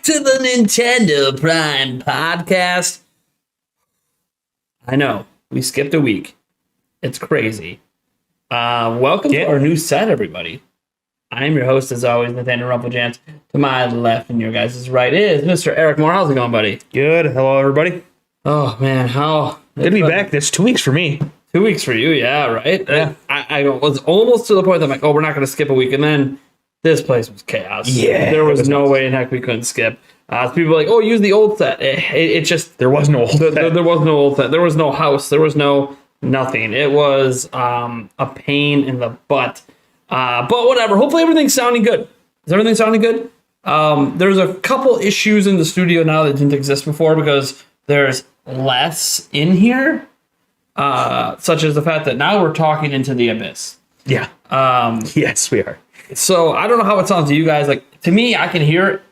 back to the Nintendo Prime podcast. I know, we skipped a week. It's crazy. Welcome to our new set, everybody. I am your host, as always, Nathaniel Janc. To my left and your guys' right is Mr. Eric Moore. How's it going, buddy? Good. Hello, everybody. Oh, man, how... Good to be back. That's 2 weeks for me. 2 weeks for you, yeah, right? Yeah. I was almost to the point that I'm like, oh, we're not going to skip a week, and then this place was chaos. Yeah. There was no way in heck we couldn't skip. People were like, oh, use the old set. It just... There was no old set. There was no old set. There was no house. There was no nothing. It was a pain in the butt. But whatever. Hopefully everything's sounding good. Is everything sounding good? There's a couple issues in the studio now that didn't exist before because there's less in here. Such as the fact that now we're talking into the abyss. Yeah. Yes, we are. So I don't know how it sounds to you guys. Like, to me, I can hear it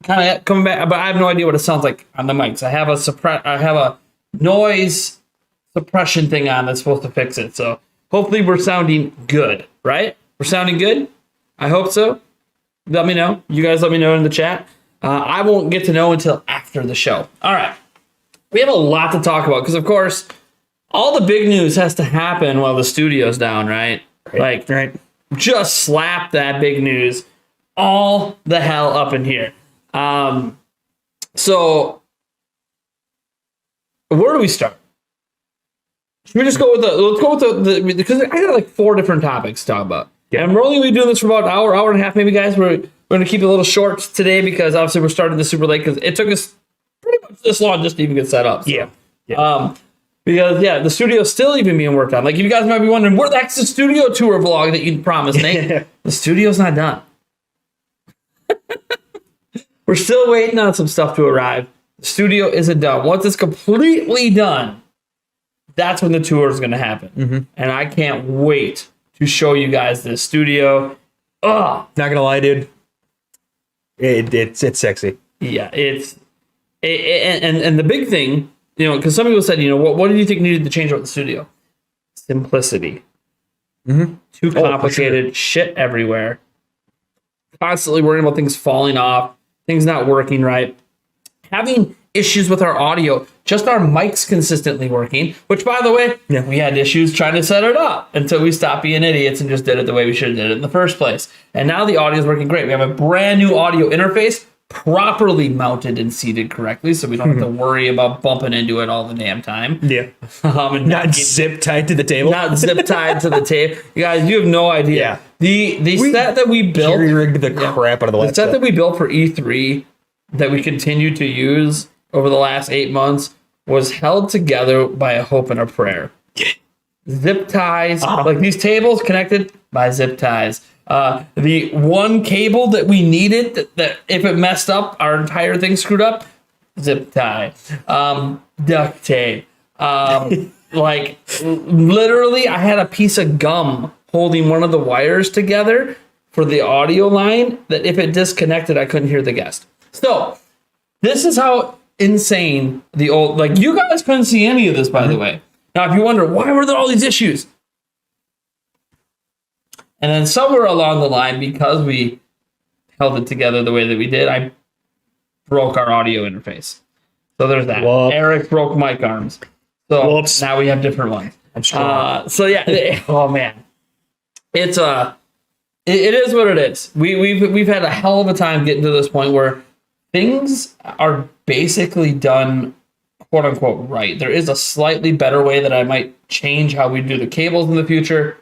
kind of coming back, but I have no idea what it sounds like on the mics. I have a noise suppression thing on that's supposed to fix it. So hopefully we're sounding good, right? We're sounding good. I hope so. Let me know. You guys let me know in the chat. I won't get to know until after the show. All right. We have a lot to talk about because, of course, all the big news has to happen while the studio's down, right? Right. Just slap that big news all the hell up in here. So where do we start? Should we just go with let's go with the because I got like 4 different topics to talk about. Yeah. And we're only going to be doing this for about an hour and a half, maybe, guys. We're going to keep it a little short today because obviously we're starting this super late because it took us pretty much this long just to even get set up. So. Yeah. Because, the studio's still even being worked on. Like, you guys might be wondering, where's the studio tour vlog that you promised, Nate? The studio's not done. We're still waiting on some stuff to arrive. The studio isn't done. Once it's completely done, that's when the tour is going to happen. Mm-hmm. And I can't wait to show you guys this studio. Ugh. Not going to lie, dude. It's sexy. Yeah, and the big thing... because some people said, what do you think needed to change about the studio? Simplicity. Mm-hmm. Too complicated, shit everywhere. Constantly worrying about things falling off, things not working right. Having issues with our audio, just our mics consistently working, which, by the way, we had issues trying to set it up until we stopped being idiots and just did it the way we should have did it in the first place. And now the audio is working great. We have a brand new audio interface, properly mounted and seated correctly, so we don't have to worry about bumping into it all the damn time. Yeah. And not zip tied to the table. Not zip tied to the table. You guys, you have no idea. Yeah. The set that we built... Jerry-rigged the crap out of the set that we built for E3 that we continue to use over the last 8 months was held together by a hope and a prayer. Zip ties. Like these tables connected by zip ties. The one cable that we needed that if it messed up, our entire thing screwed up, zip tie, duct tape. Like literally I had a piece of gum holding one of the wires together for the audio line that if it disconnected, I couldn't hear the guest. So this is how insane the old, like you guys couldn't see any of this, by the way. Now, if you wonder, why were there all these issues? And then somewhere along the line, because we held it together the way that we did, I broke our audio interface. So there's that. Whoop. Eric broke mic arms. So now we have different ones. I'm strong. Oh man, it is what it is. We've had a hell of a time getting to this point where things are basically done, quote unquote, right. There is a slightly better way that I might change how we do the cables in the future.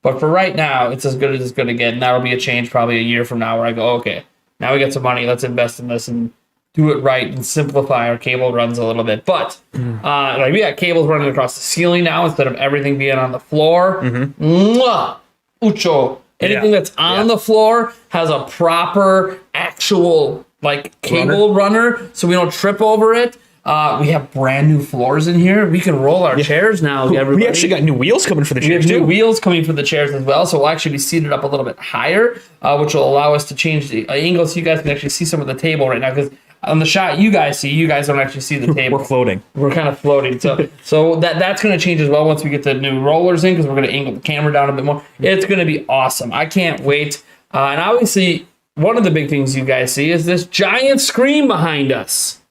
But for right now, it's as good as it's going to get. And that'll be a change probably a year from now where I go, okay, now we get some money. Let's invest in this and do it right and simplify our cable runs a little bit. But like we got cables running across the ceiling now instead of everything being on the floor. Mwah! Ucho. Anything that's on the floor has a proper actual like cable runner so we don't trip over it. We have brand new floors in here. We can roll our chairs now. Everybody. We actually got new wheels coming for the chairs, too. We have new wheels coming for the chairs as well, so we'll actually be seated up a little bit higher, which will allow us to change the angle so you guys can actually see some of the table right now. Because on the shot you guys see, you guys don't actually see the table. We're floating. We're kind of floating. So that's going to change as well once we get the new rollers in, because we're going to angle the camera down a bit more. It's going to be awesome. I can't wait. And obviously, one of the big things you guys see is this giant screen behind us.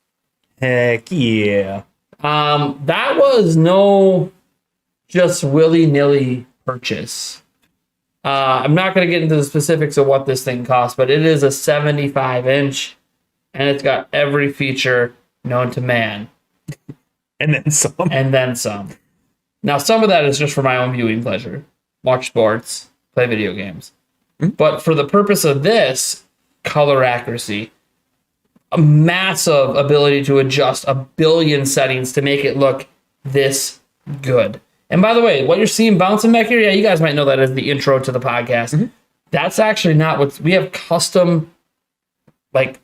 Heck yeah. That was no just willy-nilly purchase. I'm not going to get into the specifics of what this thing costs, but it is a 75-inch, and it's got every feature known to man. And then some. And then some. Now, some of that is just for my own viewing pleasure. Watch sports, play video games. But for the purpose of this, color accuracy, a massive ability to adjust 1 billion settings to make it look this good. And by the way, what you're seeing bouncing back here, yeah, you guys might know that as the intro to the podcast. That's actually not what we have. Custom, like,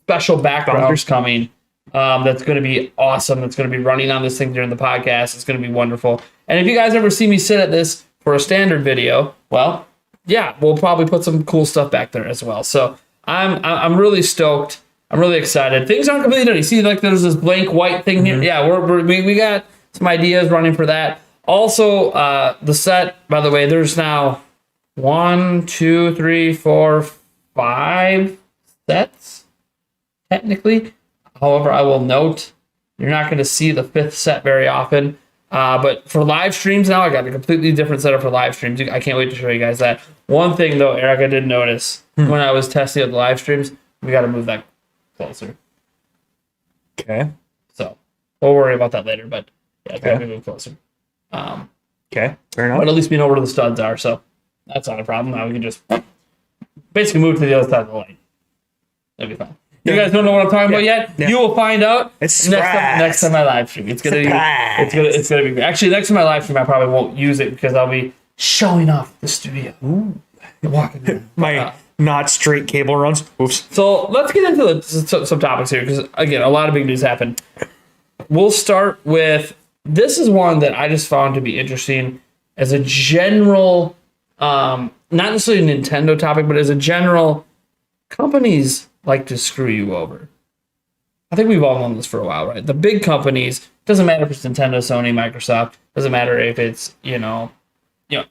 special backgrounds coming. That's going to be awesome. That's going to be running on this thing during the podcast. It's going to be wonderful. And if you guys ever see me sit at this for a standard video, well, yeah, we'll probably put some cool stuff back there as well. So I'm really stoked. I'm really excited. Things aren't completely done. You see, like, there's this blank white thing here. Yeah, we got some ideas running for that. Also, the set, by the way, there's now 1, 2, 3, 4, 5 sets, technically. However, I will note, you're not going to see the 5th set very often. But for live streams now, I got a completely different setup for live streams. I can't wait to show you guys that. One thing, though, Eric, I did notice when I was testing out the live streams, we got to move that closer. Okay. So we'll worry about that later, but yeah, it's got to move closer. Okay, fair enough. But at least we know where the studs are, so that's not a problem. Now we can just basically move to the other side of the lane. That'd be fine. You guys don't know what I'm talking about yet? Yeah. You will find out next time I live stream. It's gonna be great. Actually, next time I live stream, I probably won't use it because I'll be showing off the studio. Ooh. Walking My not straight cable runs. Oops. So let's get into some topics here because, again, a lot of big news happened. We'll start with, this is one that I just found to be interesting as a general, not necessarily a Nintendo topic, but as a general, companies like to screw you over. I think we've all known this for a while, right? The big companies, doesn't matter if it's Nintendo, Sony, Microsoft, doesn't matter if it's,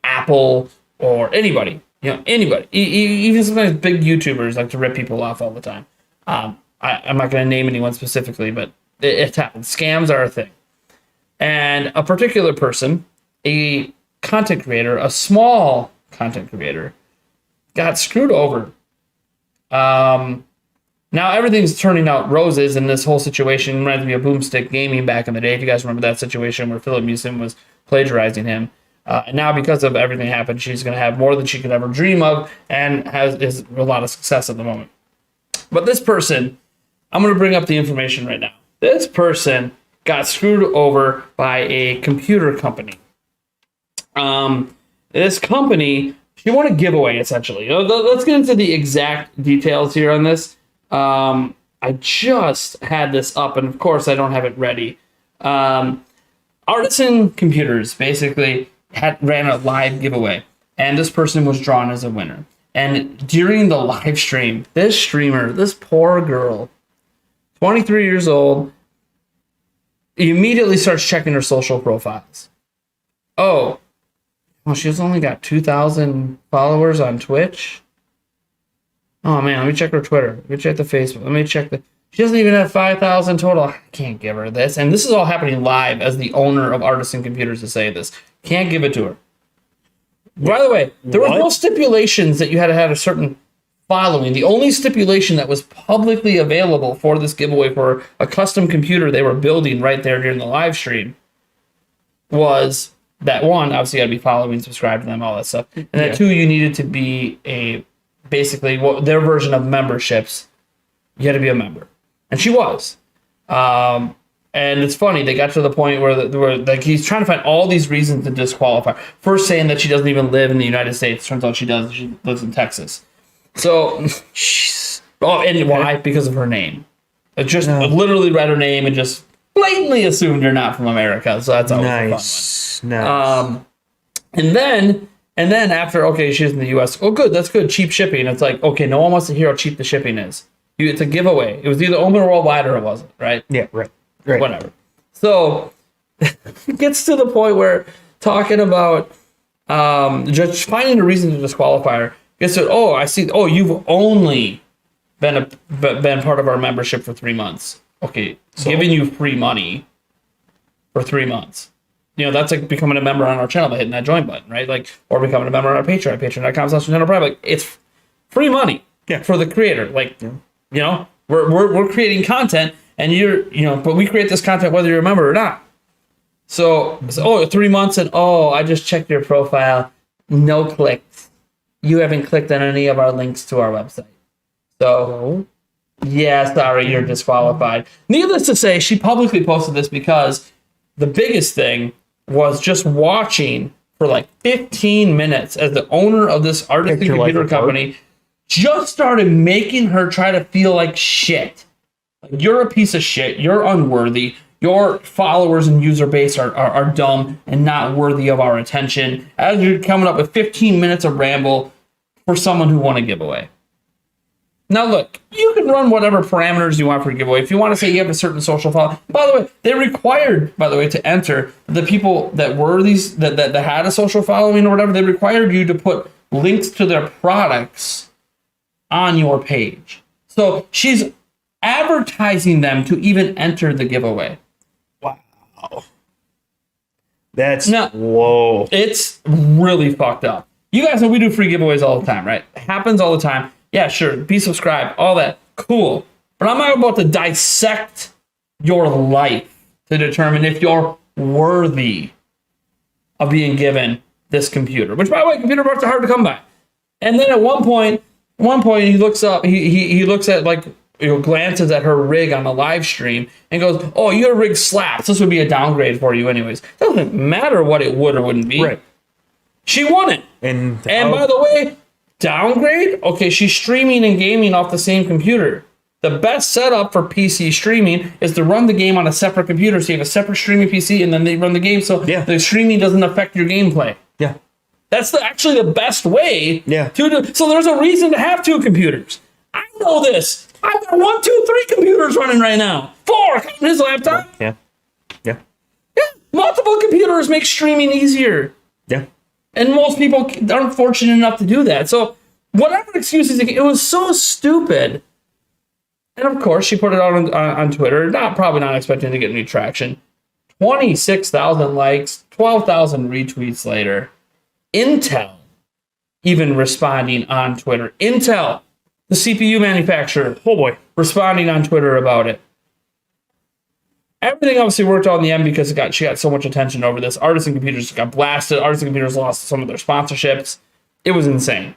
Apple or anybody, anybody. Even sometimes big YouTubers like to rip people off all the time. I'm not going to name anyone specifically, but it happens. Scams are a thing. And a particular person, a content creator, a small content creator, got screwed over. Now everything's turning out roses in this whole situation. Reminds me of Boomstick Gaming back in the day. If you guys remember that situation where Philip Mewson was plagiarizing him. And now because of everything that happened, she's going to have more than she could ever dream of and is a lot of success at the moment. But this person, I'm going to bring up the information right now. This person got screwed over by a computer company. This company, she won a giveaway, essentially. Let's get into the exact details here on this. I just had this up, and of course I don't have it ready. Artisan Computers basically ran a live giveaway, and this person was drawn as a winner. And during the live stream, this streamer, this poor girl, 23 years old, immediately starts checking her social profiles. Oh, well, she's only got 2,000 followers on Twitch. Oh man, let me check her Twitter. Let me check the Facebook. Let me check she doesn't even have 5,000 total. I can't give her this. And this is all happening live as the owner of Artisan Computers to say this. Can't give it to her. By the way, there were no stipulations that you had to have a certain following. The only stipulation that was publicly available for this giveaway for a custom computer they were building right there during the live stream was that, one, obviously you got to be following, subscribe to them, all that stuff. And that, two, you needed to be basically their version of memberships. You had to be a member. And she was. And it's funny, they got to the point where like he's trying to find all these reasons to disqualify. First saying that she doesn't even live in the United States. Turns out she does. She lives in Texas. So, and why? Because of her name. It just literally read her name and just blatantly assumed you're not from America. So that's always a fun one. Nice. And then after, okay, she's in the U.S. Oh, good, that's good. Cheap shipping. It's like, okay, no one wants to hear how cheap the shipping is. It's a giveaway. It was either open worldwide or it wasn't, right? Yeah, right. Whatever. So it gets to the point where talking about just finding a reason to disqualify her. Guess what? Oh, I see. Oh, you've only been part of our membership for 3 months. Okay, so giving you free money for 3 months. You know, that's like becoming a member on our channel by hitting that join button, right? Like, or becoming a member on our Patreon, patreon.com/channel. Like, it's free money for the creator. Like, you know, we're creating content, and but we create this content whether you're a member or not. So 3 months, and I just checked your profile, no clicks. You haven't clicked on any of our links to our website. So, yeah, sorry, you're disqualified. Needless to say, she publicly posted this because the biggest thing was just watching for like 15 minutes as the owner of this artistic computer company just started making her try to feel like shit. Like, you're a piece of shit. You're unworthy. Your followers and user base are dumb and not worthy of our attention. As you're coming up with 15 minutes of ramble for someone who won a giveaway. Now, look, you can run whatever parameters you want for a giveaway. If you want to say you have a certain social follow, by the way, they required, to enter the people that were that had a social following or whatever. They required you to put links to their products on your page. So she's advertising them to even enter the giveaway. Wow. Whoa. It's really fucked up. You guys know we do free giveaways all the time, right? It happens all the time. Yeah, sure. Be subscribed. All that. Cool. But I'm not about to dissect your life to determine if you're worthy of being given this computer. Which, by the way, computer parts are hard to come by. And then at one point he looks up, he looks at, like, glances at her rig on the live stream and goes, "Oh, your rig slaps. This would be a downgrade for you anyways." Doesn't matter what it would or wouldn't be. Right. She won it. And by the way, downgrade? Okay, she's streaming and gaming off the same computer. The best setup for PC streaming is to run the game on a separate computer. So you have a separate streaming PC and then they run the game so the streaming doesn't affect your gameplay. Yeah. That's actually the best way to do. So there's a reason to have 2 computers. I know this. I've got 1, 2, 3 computers running right now. 4 on his laptop. Yeah. Multiple computers make streaming easier. Yeah. And most people aren't fortunate enough to do that. So whatever excuses, it was so stupid. And of course, she put it out on Twitter, probably not expecting to get any traction. 26,000 likes, 12,000 retweets later. Intel even responding on Twitter. Intel, the CPU manufacturer, responding on Twitter about it. Everything obviously worked out in the end because she got so much attention over this. Artisan Computers got blasted. Artisan Computers lost some of their sponsorships. It was insane.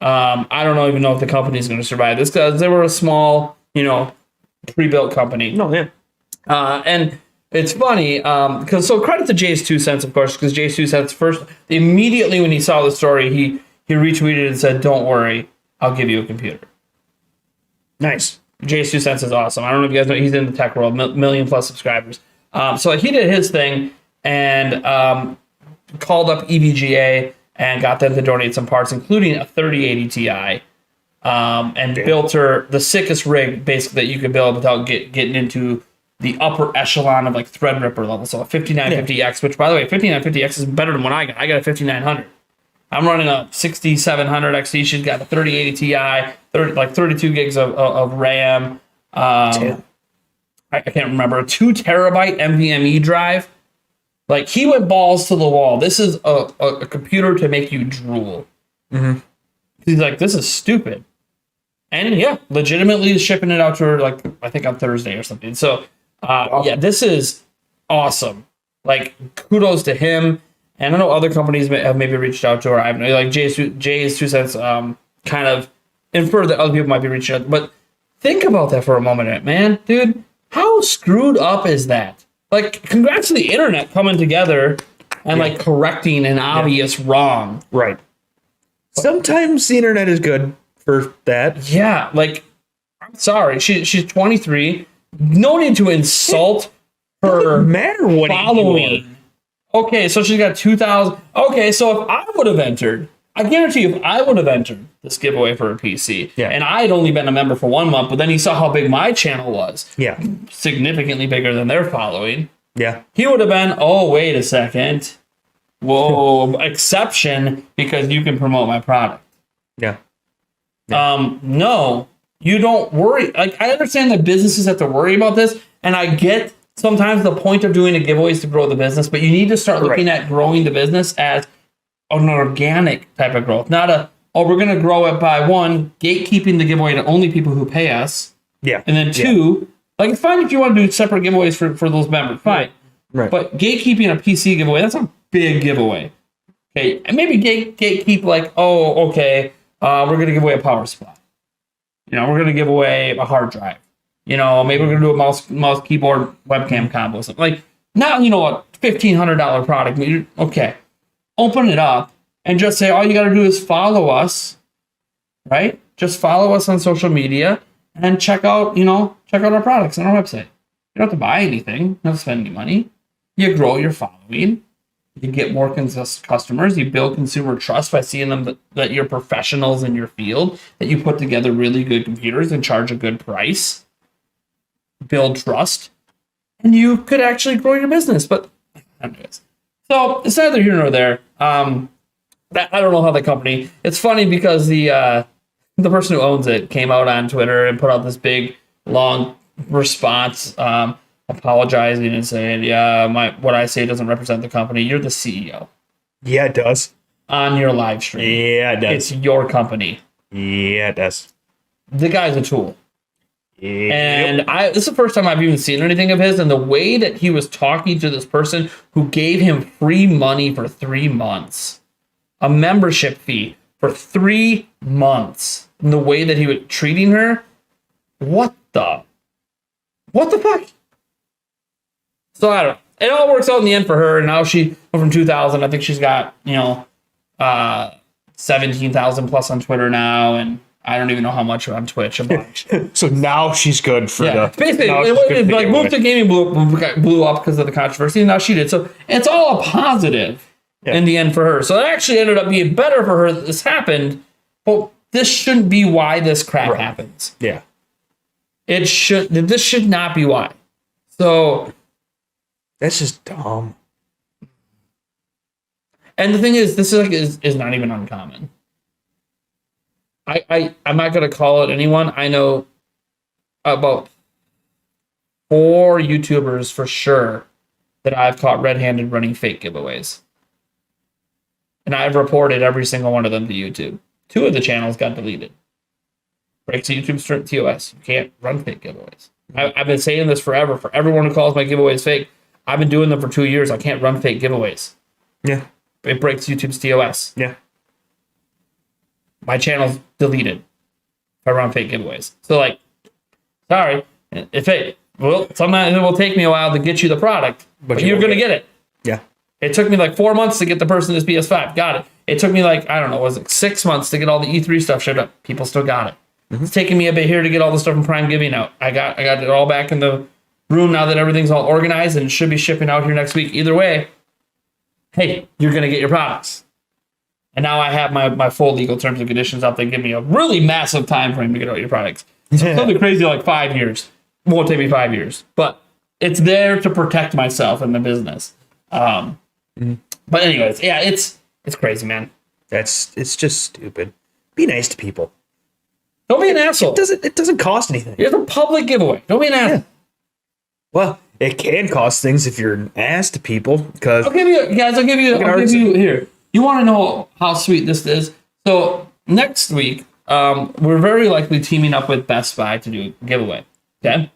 I don't even know if the company is going to survive this because they were a small, pre-built company. No, yeah. And it's funny because credit to Jay's 2 cents, of course, because Jay's 2 cents first immediately when he saw the story, he retweeted and said, "Don't worry, I'll give you a computer." Nice. Jay's 2 cents is awesome. I don't know if you guys know, he's in the tech world, million plus subscribers. So he did his thing and called up EVGA and got them to donate some parts, including a 3080 Ti, and built her the sickest rig basically that you could build without getting into the upper echelon of like Threadripper level. So a 5950X, which by the way, 5950X is better than what I got. I got a 5900. I'm running a 6700 XT. She's got a 3080 Ti, 32 gigs of RAM. I can't remember. A 2 terabyte NVMe drive. Like, he went balls to the wall. This is a computer to make you drool. Mm-hmm. He's like, this is stupid. And yeah, legitimately shipping it out to her, like, I think on Thursday or something. So, this is awesome. Like, kudos to him. And I know other companies have maybe reached out to her. I have no, like Jay's 2 cents kind of infer that other people might be reaching out. But think about that for a moment, man. Dude, how screwed up is that? Like, congrats to the internet coming together and like correcting an obvious wrong. Right. Sometimes the internet is good for that. Yeah, like, I'm sorry. She's 23. No need to insult her doesn't matter what following. Okay, so she's got 2,000. Okay, so if I would have entered, I guarantee you, if I would have entered this giveaway for a PC, and I had only been a member for 1 month, but then he saw how big my channel was, significantly bigger than their following, he would have been, oh, wait a second. Whoa, exception, because you can promote my product. Yeah. No, you don't worry. Like, I understand that businesses have to worry about this, and I get sometimes the point of doing a giveaway is to grow the business, but you need to start looking at growing the business as an organic type of growth, not we're going to grow it by one, gatekeeping the giveaway to only people who pay us. Yeah. And then two, like, it's fine if you want to do separate giveaways for those members, fine. Right. But gatekeeping a PC giveaway, that's a big giveaway. Okay. And maybe gatekeep like, oh, okay, we're going to give away a power supply. We're going to give away a hard drive. Maybe we're going to do a mouse, keyboard, webcam combo. Something like, not, a $1,500 product. Okay. Open it up and just say, all you got to do is follow us, right? Just follow us on social media and check out our products on our website. You don't have to buy anything. You don't have to spend any money. You grow your following. You get more customers. You build consumer trust by seeing them that you're professionals in your field, that you put together really good computers and charge a good price. Build trust. And you could actually grow your business. But anyways. So it's neither here nor there. I don't know how the company. It's funny because the person who owns it came out on Twitter and put out this big long response, apologizing and saying, "Yeah, what I say doesn't represent the company. You're the CEO." Yeah, it does. On your live stream. Yeah, it does. It's your company. Yeah, it does. The guy's a tool. Yep. And this is the first time I've even seen anything of his, and the way that he was talking to this person who gave him free money for 3 months, a membership fee for 3 months, and the way that he was treating her, what the fuck? So I don't know. It all works out in the end for her, and now she went from 2,000. I think she's got 17,000 plus on Twitter now, and I don't even know how much on Twitch. A bunch. So now she's good for the... Basically, it like Move to Gaming blew up because of the controversy, and now she did. So it's all a positive in the end for her. So it actually ended up being better for her that this happened, but this shouldn't be why this crap happens. Yeah. This should not be why. So... That's just dumb. And the thing is, this is not even uncommon. I'm not going to call it anyone. I know about 4 YouTubers for sure that I've caught red-handed running fake giveaways. And I've reported every single one of them to YouTube. 2 of the channels got deleted. Breaks YouTube's TOS. You can't run fake giveaways. I've been saying this forever. For everyone who calls my giveaways fake, I've been doing them for 2 years. I can't run fake giveaways. Yeah. It breaks YouTube's TOS. Yeah. My channel's deleted if I run fake giveaways. So, like, sorry. Sometimes it will take me a while to get you the product, but you're going to get it. Yeah. It took me like 4 months to get the person this PS5. Got it. It took me like, I don't know, was it 6 months to get all the E3 stuff shipped up? People still got it. Mm-hmm. It's taking me a bit here to get all the stuff from Prime Giving out. I got it all back in the room now that everything's all organized, and it should be shipping out here next week. Either way, hey, you're going to get your products. And now I have my full legal terms and conditions out. They give me a really massive time frame to get out your products. It's something crazy like 5 years. It won't take me 5 years. But it's there to protect myself and the business. But anyways, yeah, it's crazy, man. It's just stupid. Be nice to people. Don't be an asshole. It doesn't cost anything. It's a public giveaway. Don't be an asshole. Yeah. Well, it can cost things if you're an ass to people. Because I'll give you here. You want to know how sweet this is? So next week, we're very likely teaming up with Best Buy to do a giveaway. Okay,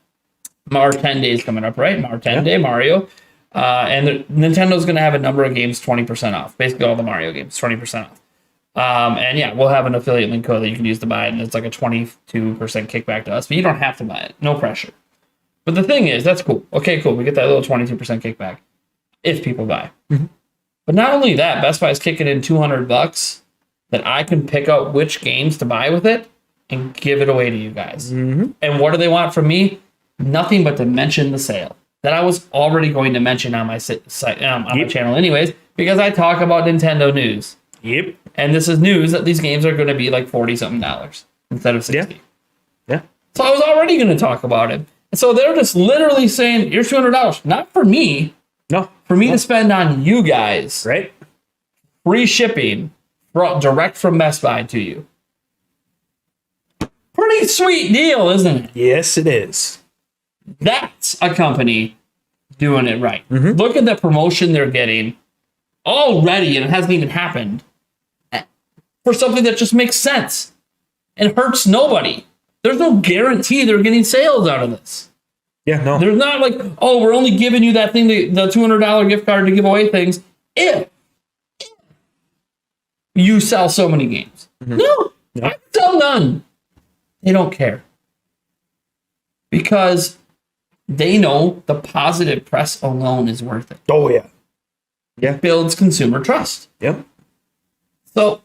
Mar 10 Day is coming up, right? Mar 10 Day, Mario, and Nintendo's going to have a number of games 20% off. Basically, all the Mario games 20% off. And yeah, we'll have an affiliate link code that you can use to buy it, and it's like a 22% kickback to us, but you don't have to buy it. No pressure. But the thing is, that's cool. Okay, cool. We get that little 22% kickback if people buy. Mm-hmm. But not only that, Best Buy is kicking in $200 that I can pick out which games to buy with it and give it away to you guys. Mm-hmm. And what do they want from me? Nothing but to mention the sale that I was already going to mention on my site, on my channel anyways, because I talk about Nintendo news. Yep. And this is news that these games are going to be like $40-something instead of $60. Yeah. So I was already going to talk about it. And so they're just literally saying, here's $200. Not for me. No. For me to spend on you guys. Right. Free shipping direct from Best Buy to you. Pretty sweet deal, isn't it? Yes, it is. That's a company doing it right. Mm-hmm. Look at the promotion they're getting already, and it hasn't even happened, for something that just makes sense and hurts nobody. There's no guarantee they're getting sales out of this. Yeah, no. There's not like, oh, we're only giving you that thing, the $200 gift card to give away things if you sell so many games. Mm-hmm. No, Yeah. I sell none. They don't care. Because they know the positive press alone is worth it. Oh, yeah. Yeah. It builds consumer trust. Yep. So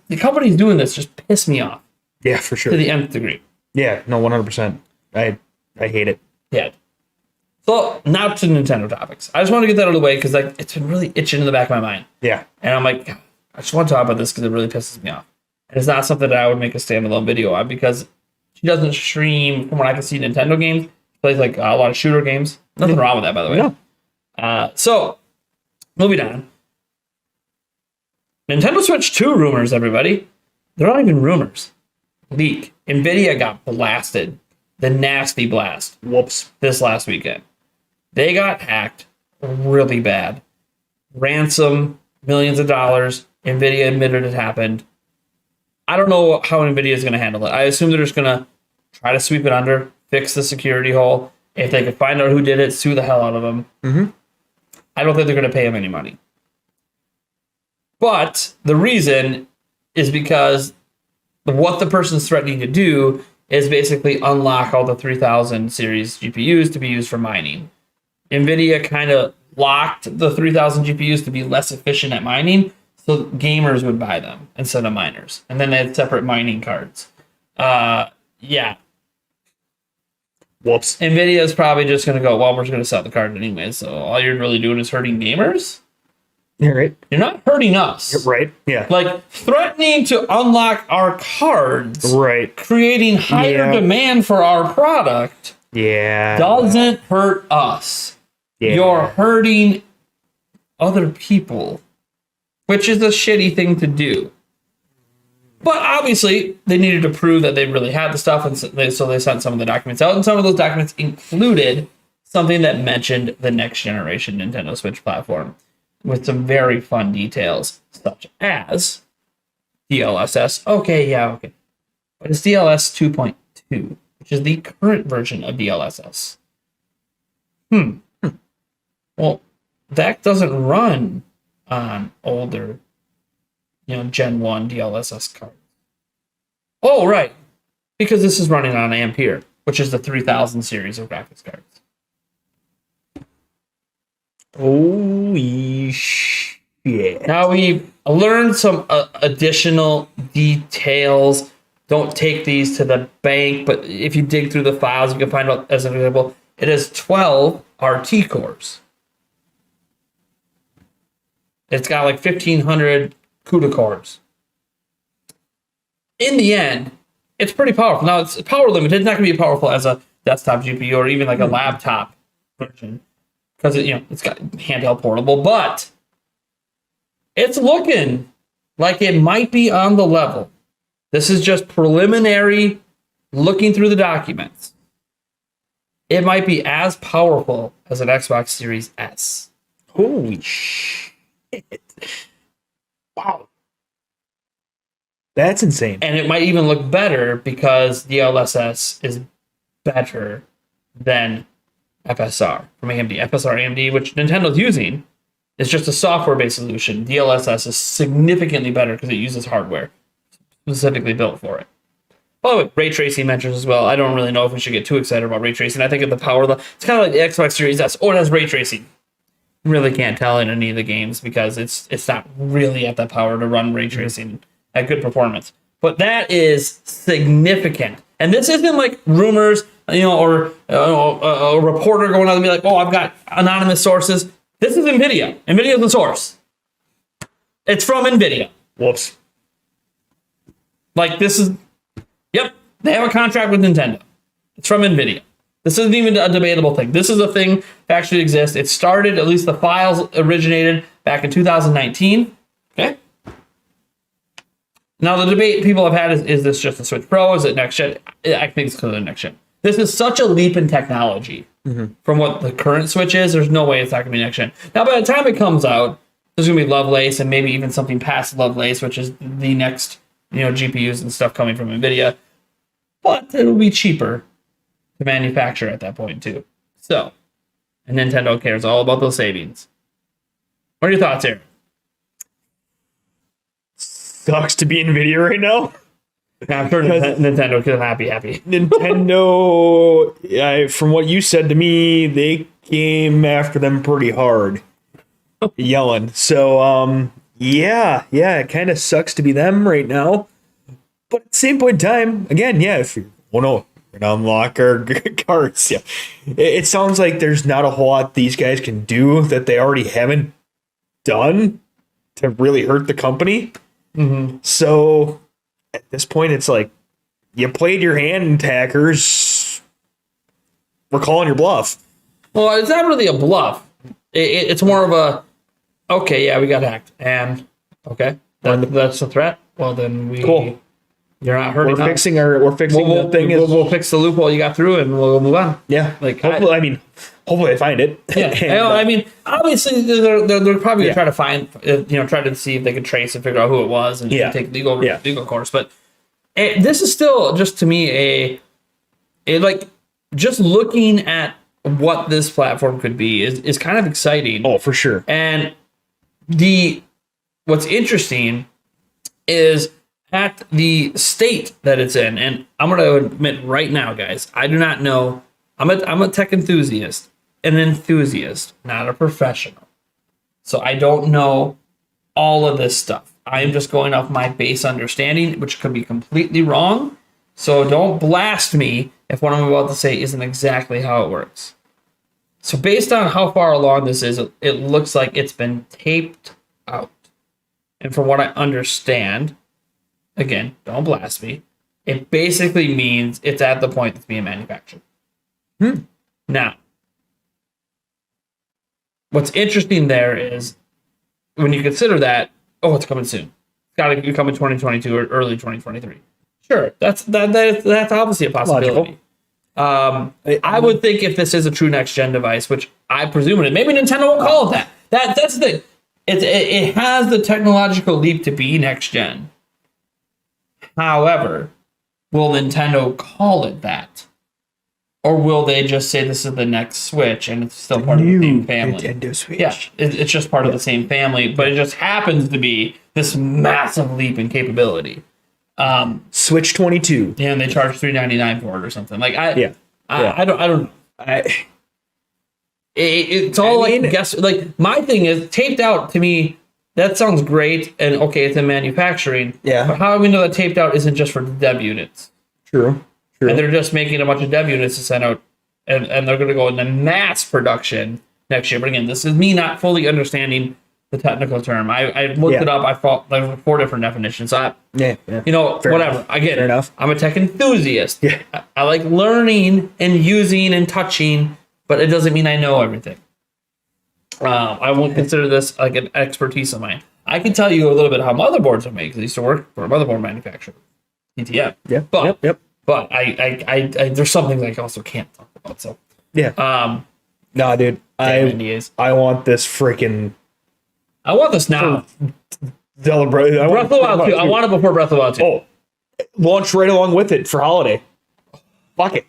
the companies doing this just piss me off Yeah, for sure. to the nth degree. Yeah, no, 100%. I hate it. Yeah. So now to Nintendo topics. I just want to get that out of the way because like it's been really itching in the back of my mind. Yeah. And I'm like, God, I just want to talk about this because it really pisses me off. And it's not something that I would make a standalone video on because she doesn't stream, from what I can see, Nintendo games. She plays like a lot of shooter games. Nothing wrong with that, by the way. No. So, moving on. Nintendo Switch 2 rumors, everybody. They're not even rumors. Leak. Nvidia got blasted. The nasty blast. Whoops. This last weekend. They got hacked really bad. Ransom, millions of dollars. Nvidia admitted it happened. I don't know how Nvidia is going to handle it. I assume they're just going to try to sweep it under, fix the security hole. If they can find out who did it, sue the hell out of them. Mm-hmm. I don't think they're going to pay them any money. But the reason is because what the person's threatening to do is basically unlock all the 3000 series GPUs to be used for mining. NVIDIA kind of locked the 3000 GPUs to be less efficient at mining, so gamers would buy them instead of miners. And then they had separate mining cards. Yeah. Whoops. NVIDIA is probably just going to go, well, we're just going to sell the card anyway, so all you're really doing is hurting gamers? You're right. You're not hurting us. You're right. Yeah. Like, threatening to unlock our cards, Right. creating higher demand for our product, Yeah. doesn't hurt us. Yeah. You're hurting other people, which is a shitty thing to do. But obviously, they needed to prove that they really had the stuff, and so they sent some of the documents out, and some of those documents included something that mentioned the next generation Nintendo Switch platform, with some very fun details, such as DLSS. Okay. But it's DLS 2.2, which is the current version of DLSS. Well, that doesn't run on older, Gen 1 DLSS cards. Oh, right. Because this is running on Ampere, which is the 3000 series of graphics cards. Holy shit. Now we've learned some additional details. Don't take these to the bank, but if you dig through the files, you can find out, as an example, it has 12 RT cores. It's got like 1500 CUDA cores. In the end, it's pretty powerful. Now, it's power limited. It's not going to be powerful as a desktop GPU or even like a laptop version, because it's got handheld portable, but it's looking like it might be on the level. This is just preliminary looking through the documents. It might be as powerful as an Xbox Series S. Holy shit. Wow. That's insane. And it might even look better because DLSS is better than FSR from AMD. FSR AMD, which Nintendo's using, is just a software-based solution. DLSS is significantly better because it uses hardware specifically built for it. By the way, ray tracing mentions as well. I don't really know if we should get too excited about ray tracing. I think at the power level, it's kind of like the Xbox Series S. Oh, it has ray tracing. You really can't tell in any of the games because it's not really at that power to run ray tracing at good performance. But that is significant. And this isn't like rumors, or a reporter going out and be like, oh, I've got anonymous sources. This is NVIDIA. NVIDIA is the source. It's from NVIDIA. Whoops. Like, this is, yep, they have a contract with Nintendo. It's from NVIDIA. This isn't even a debatable thing. This is a thing that actually exists. It started, at least the files originated back in 2019. Okay? Now, the debate people have had is this just a Switch Pro? Is it next gen? I think it's clearly next gen. This is such a leap in technology from what the current Switch is. There's no way it's not going to be next gen. Now, by the time it comes out, there's going to be Lovelace and maybe even something past Lovelace, which is the next, GPUs and stuff coming from NVIDIA. But it'll be cheaper to manufacture at that point, too. So, and Nintendo cares all about those savings. What are your thoughts here? Sucks to be NVIDIA right now. Yeah, I'm sure Nintendo could happy. Nintendo, from what you said to me, they came after them pretty hard, yelling. So, yeah, it kind of sucks to be them right now. But at the same point in time, again, if you want to unlock our cards, it sounds like there's not a whole lot these guys can do that they already haven't done to really hurt the company. So at this point, it's like you played your hand, hackers. We're calling your bluff. Well, it's not really a bluff. It's more of a, okay, yeah, we got hacked, and okay, that's a threat. Well, then cool. You're not hurting. We're fixing the thing. We'll fix the loophole you got through, and we'll move on. Yeah, hopefully I find it. Yeah, I mean, obviously they're probably gonna try to find, try to see if they can trace and figure out who it was and take legal course. But this is still just to me like just looking at what this platform could be is kind of exciting. Oh, for sure. And what's interesting is at the state that it's in, and I'm going to admit right now, guys, I do not know. I'm a tech enthusiast, not a professional. So I don't know all of this stuff. I am just going off my base understanding, which could be completely wrong. So don't blast me if what I'm about to say isn't exactly how it works. So based on how far along this is, it looks like it's been taped out. And from what I understand, again, don't blast me, it basically means it's at the point that's being manufactured. Now, what's interesting there is when you consider that, it's coming soon. It's got to come in 2022 or early 2023. Sure, that's obviously a possibility. I would think if this is a true next-gen device, which I presume it is, maybe Nintendo won't call it that. That's the thing. It has the technological leap to be next-gen. However, will Nintendo call it that? Or will they just say this is the next Switch and it's still part of the same family? Nintendo Switch. Yeah, it's just part of the same family, but it just happens to be this massive leap in capability. Switch 22. Yeah, and they charge $399 for it or something. Like I don't. It's all guess. Like my thing is taped out to me. That sounds great, and okay, it's in manufacturing. Yeah. But how do we know that taped out isn't just for the dev units? True. And they're just making a bunch of dev units to send out, and they're going to go into mass production next year. But again, this is me not fully understanding the technical term. I looked it up. I thought there were 4 different definitions. So Fair whatever. Enough. I get it. Fair enough. I'm a tech enthusiast. Yeah. I like learning and using and touching, but it doesn't mean I know everything. I won't consider this like an expertise of mine. I can tell you a little bit how motherboards are made because I used to work for a motherboard manufacturer, TTM. Yeah. But I there's some things I also can't talk about. So nah, dude, I want this freaking. I want this now. Breath of the Wild 2. I want it before Breath of the Wild 2. Oh, launch right along with it for holiday. Fuck it.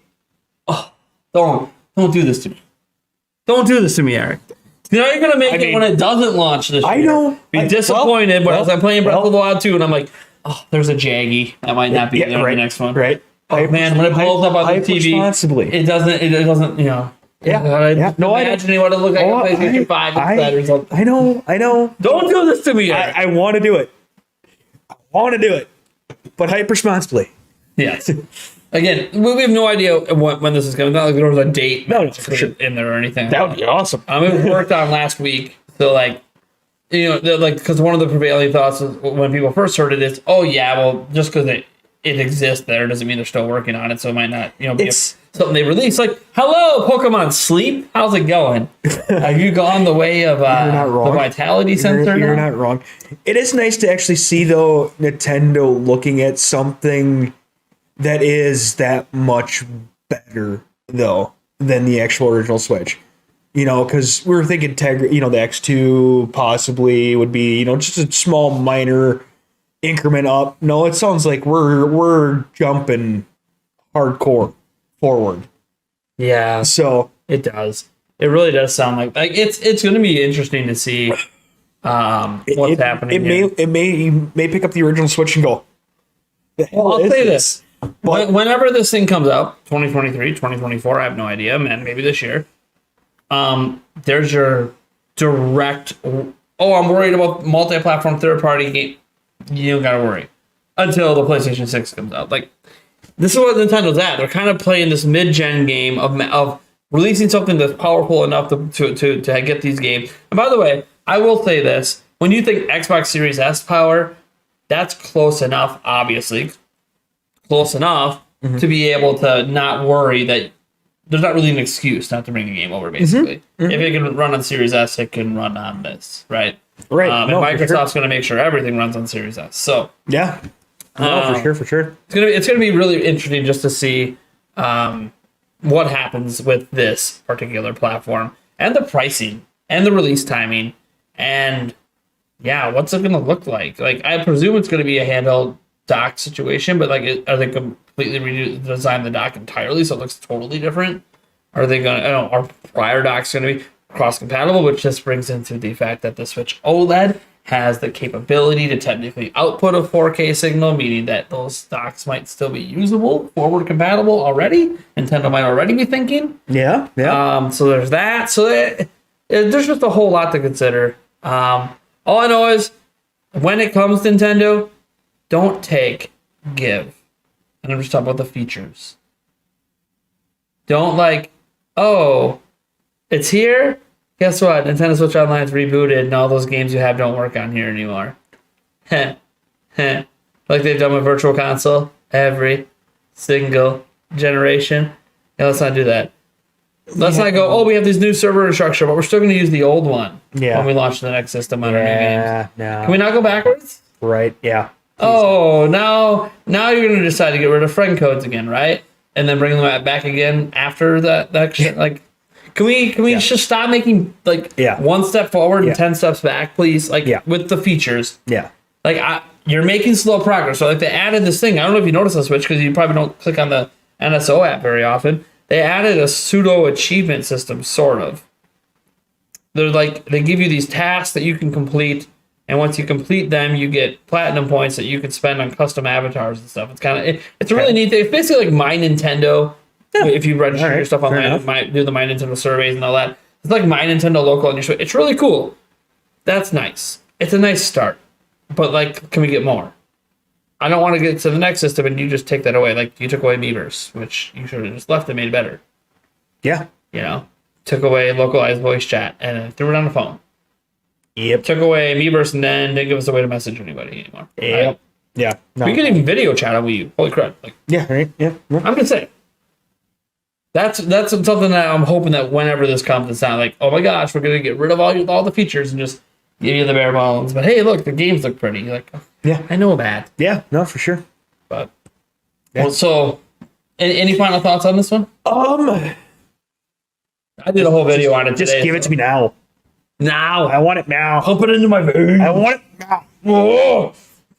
Oh, don't do this to me. Don't do this to me, Eric. You know you're gonna make it when it doesn't launch this year. I know. Be disappointed when I'm playing Breath of the Wild 2 and I'm like, there's a Jaggy. That might not be the next one. Right. Oh man, when it blows up on the TV, responsibly. It doesn't. Yeah. No, imagining what it looked like on PlayStation 5 instead or something. I know. Don't do this to me. I want to do it. But hype responsibly. Yes. Again, we have no idea when this is coming. Not like there was a date for sure in there or anything. That would be awesome. It was worked on last week. So because one of the prevailing thoughts is when people first heard it is, just because it exists there doesn't mean they're still working on it. So it might not, be something they release. Like, hello, Pokemon Sleep. How's it going? Have you gone the way of not wrong. the Vitality Sensor? You're not wrong. It is nice to actually see, though, Nintendo looking at something that is that much better, though, than the actual original Switch. You know, because we were thinking, the X2 possibly would be, just a small minor increment up. No, it sounds like we're jumping hardcore forward. Yeah. So it does. It really does sound like it's going to be interesting to see what's happening. It may pick up the original Switch and go, the hell I'll is say this? But whenever this thing comes out, 2023, 2024, I have no idea, man, maybe this year. There's your direct, I'm worried about multi-platform third-party game. You don't gotta worry until the PlayStation 6 comes out. Like, this is what Nintendo's at. They're kind of playing this mid-gen game of releasing something that's powerful enough to get these games. And by the way, I will say this. When you think Xbox Series S power, that's close enough, obviously. Close enough to be able to not worry that there's not really an excuse not to bring a game over, basically. If it can run on Series S, it can run on this, right? Right. And Microsoft's going to make sure everything runs on Series S. So yeah. No, for sure. It's gonna be really interesting just to see what happens with this particular platform and the pricing and the release timing and what's it gonna look like? Like, I presume it's gonna be a handheld dock situation, but are they completely redesign the dock entirely so it looks totally different? Are they gonna? Are prior docks gonna be cross compatible? Which just brings into the fact that the Switch OLED has the capability to technically output a 4K signal, meaning that those docks might still be usable, forward compatible already. Nintendo might already be thinking. Yeah. So there's that. So there's just a whole lot to consider. All I know is when it comes to Nintendo, don't take, give. And I'm just talking about the features. Don't it's here. Guess what? Nintendo Switch Online's rebooted, and all those games you have don't work on here anymore. Like they've done with Virtual Console every single generation. Let's not do that. Let's not go, we have this new server structure, but we're still going to use the old one when we launch the next system on our new games. No. Can we not go backwards? Right, yeah. Now you're going to decide to get rid of friend codes again, right? And then bring them back again after that like... Can we just stop making one step forward and 10 steps back, please? With the features. Yeah. You're making slow progress. So they added this thing. I don't know if you noticed on Switch because you probably don't click on the NSO app very often. They added a pseudo achievement system, sort of. They give you these tasks that you can complete, and once you complete them, you get platinum points that you can spend on custom avatars and stuff. It's it's a really neat thing. It's basically like My Nintendo. If you register your stuff online, do the My Nintendo surveys and all that. It's like My Nintendo Local on your Switch. It's really cool. That's nice. It's a nice start. But, can we get more? I don't want to get to the next system and you just take that away. You took away Miiverse, which you should have just left and made better. Yeah. Took away localized voice chat and then threw it on the phone. Yep. Took away Miiverse and then didn't give us a way to message anybody anymore. Yep. Right? Yeah. No. We can even video chat on Wii U. Holy crap. Right. Yeah. I'm just saying. That's something that I'm hoping that whenever this comes, it's not oh my gosh, we're gonna get rid of all the features and just give you the bare bones. But hey, look, the games look pretty. I know that. Yeah, no, for sure. But so, any final thoughts on this one? I did a whole video on it today. Just give it to me now. Now, I want it now. Pump it into my veins. I want it now. Whoa.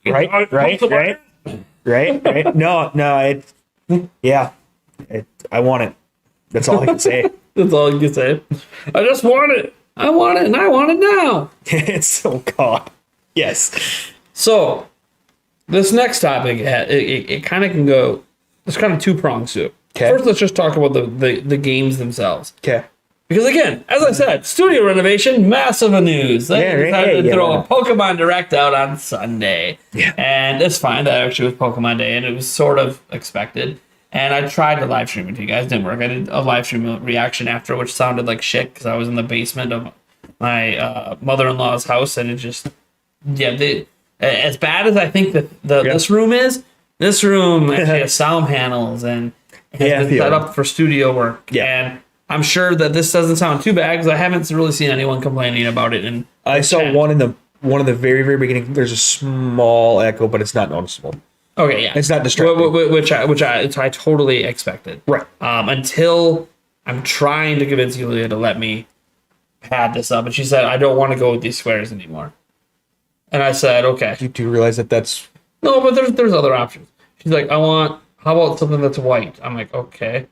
Right. No. I want it. That's all I can say. That's all you can say. I just want it. I want it, and I want it now. It's so God. Yes. So, this next topic, it kind of can go. There's kind of two prongs to it. Okay. First, let's just talk about the games themselves. Okay. Because again, as I said, studio renovation, massive news. They decided to throw a Pokemon Direct out on Sunday. Yeah. And it's fine. That actually was Pokemon Day, and it was sort of expected. And I tried to live stream it to you guys. It didn't work. I did a live stream reaction after, which sounded like shit because I was in the basement of my mother-in-law's house, and it just, as bad as I think that this room actually has sound panels and has been set up for studio work. Yeah. And I'm sure that this doesn't sound too bad because I haven't really seen anyone complaining about it. And I saw one in the very, very beginning. There's a small echo, but it's not noticeable. Okay, yeah. It's not distracting. Which I totally expected. Right. Until I'm trying to convince Yulia to let me pad this up. And she said, I don't want to go with these squares anymore. And I said, okay. You do realize that that's... No, but there's other options. She's like, how about something that's white? I'm like, okay.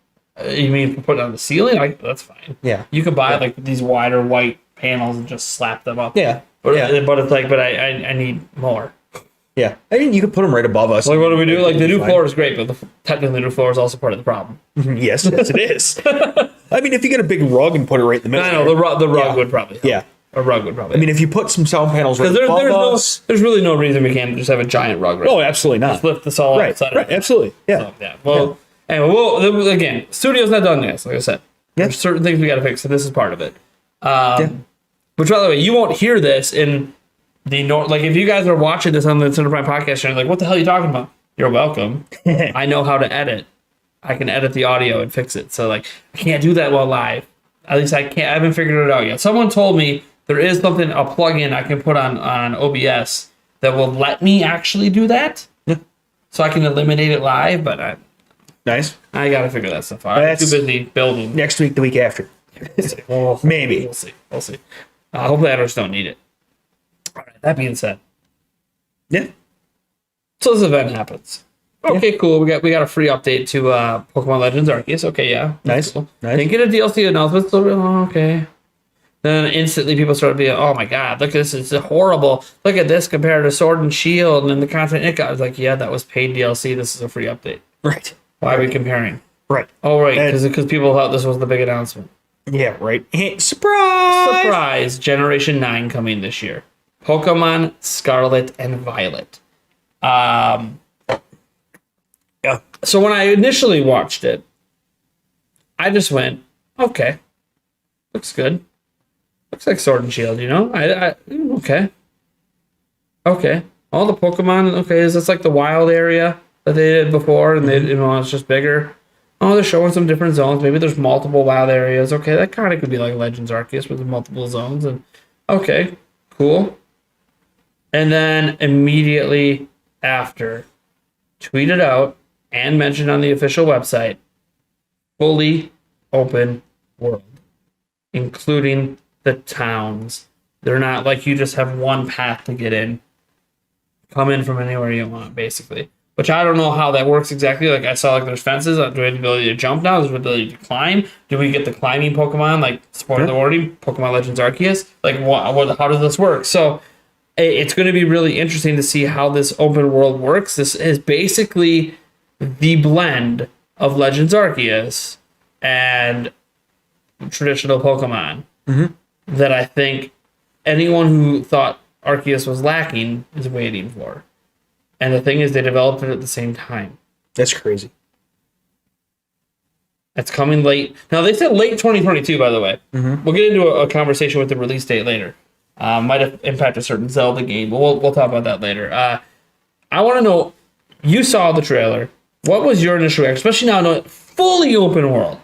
You mean put it on the ceiling? That's fine. Yeah. You could buy like these wider white panels and just slap them up. Yeah. But it's like, but I need more. Yeah. I mean, you could put them right above us. Like, what do we do? Like, the new floor is great, but technically the new floor is also part of the problem. Yes, it is. I mean, if you get a big rug and put it right in the middle. I know, the rug would probably help. Yeah. A rug would probably I mean, if you put some sound panels right above us. There's really no reason we can't just have a giant rug right. Oh, absolutely not. Just lift this all outside. Right, absolutely. Yeah. So, yeah. Well, anyway, again, studio's not done yet, like I said. There's certain things we got to fix, so this is part of it. Which, by the way, you won't hear this in the like if you guys are watching this on the Center Prime podcast channel, like, what the hell are you talking about? You're welcome. I know how to edit. I can edit the audio and fix it. So, like, I can't do that while live. At least I can't. I haven't figured it out yet. Someone told me there is something, a plugin I can put on OBS that will let me actually do that. Yeah. So I can eliminate it live, but Nice. I got to figure that stuff out. I'm too busy building. Next week, the week after. Well, maybe. We'll see. Hopefully I just don't need it. All right, that being said. Yeah. So this event happens. Okay, cool. We got a free update to Pokemon Legends Arceus. Okay, yeah. Nice. Cool. Nice. Didn't get a DLC announcement. So, okay. Then instantly people started being, oh my god, look at this, it's horrible. Look at this compared to Sword and Shield and the content it got. I was like, yeah, that was paid DLC. This is a free update. Right. Why are we comparing? Right. Oh, right, because people thought this was the big announcement. Yeah, right. Surprise! Surprise! Generation 9 coming this year. Pokemon Scarlet and Violet. Yeah. So when I initially watched it, I just went, okay, looks good. Looks like Sword and Shield, you know? Okay. Okay. All the Pokemon, okay, is this like the wild area that they did before and they, it's just bigger? Oh, they're showing some different zones. Maybe there's multiple wild areas. Okay, that kind of could be like Legends Arceus with multiple zones. And okay, cool. And then immediately after, tweeted out and mentioned on the official website, fully open world, including the towns. They're not like you just have one path to get in. Come in from anywhere you want, basically. Which I don't know how that works exactly. Like, I saw like there's fences. Do we have the ability to jump now? There's the ability to climb. Do we get the climbing Pokemon? Like, spoiler warning, Pokemon Legends Arceus. Like, how does this work? So it's going to be really interesting to see how this open world works. This is basically the blend of Legends Arceus and traditional Pokemon that I think anyone who thought Arceus was lacking is waiting for. And the thing is, they developed it at the same time. That's crazy. It's coming late. Now, they said late 2022, by the way. We'll get into a conversation with the release date later. Might have impacted a certain Zelda game, but we'll talk about that later. I want to know, you saw the trailer. What was your initial reaction? Especially now, knowing fully open world.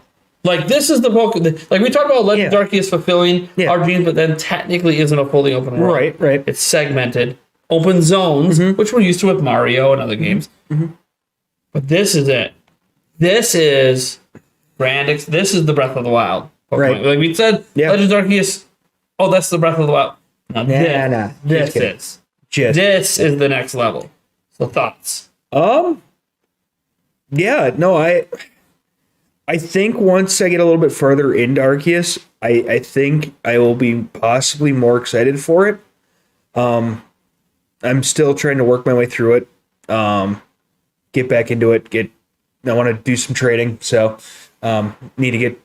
Like, this is the Pokemon. Like, we talked about Legends Arceus fulfilling our dreams, but then technically isn't a fully open world. Right. It's segmented. Open zones, which we're used to with Mario and other games. But this is it. This is this is the Breath of the Wild Pokemon. Right. Like we said, Legends Arceus, oh, that's the Breath of the Wild. Now, this is the next level. So thoughts? Yeah, no, I think once I get a little bit further into Arceus, I think I will be possibly more excited for it. I'm still trying to work my way through it. Get back into it. I want to do some trading, so need to get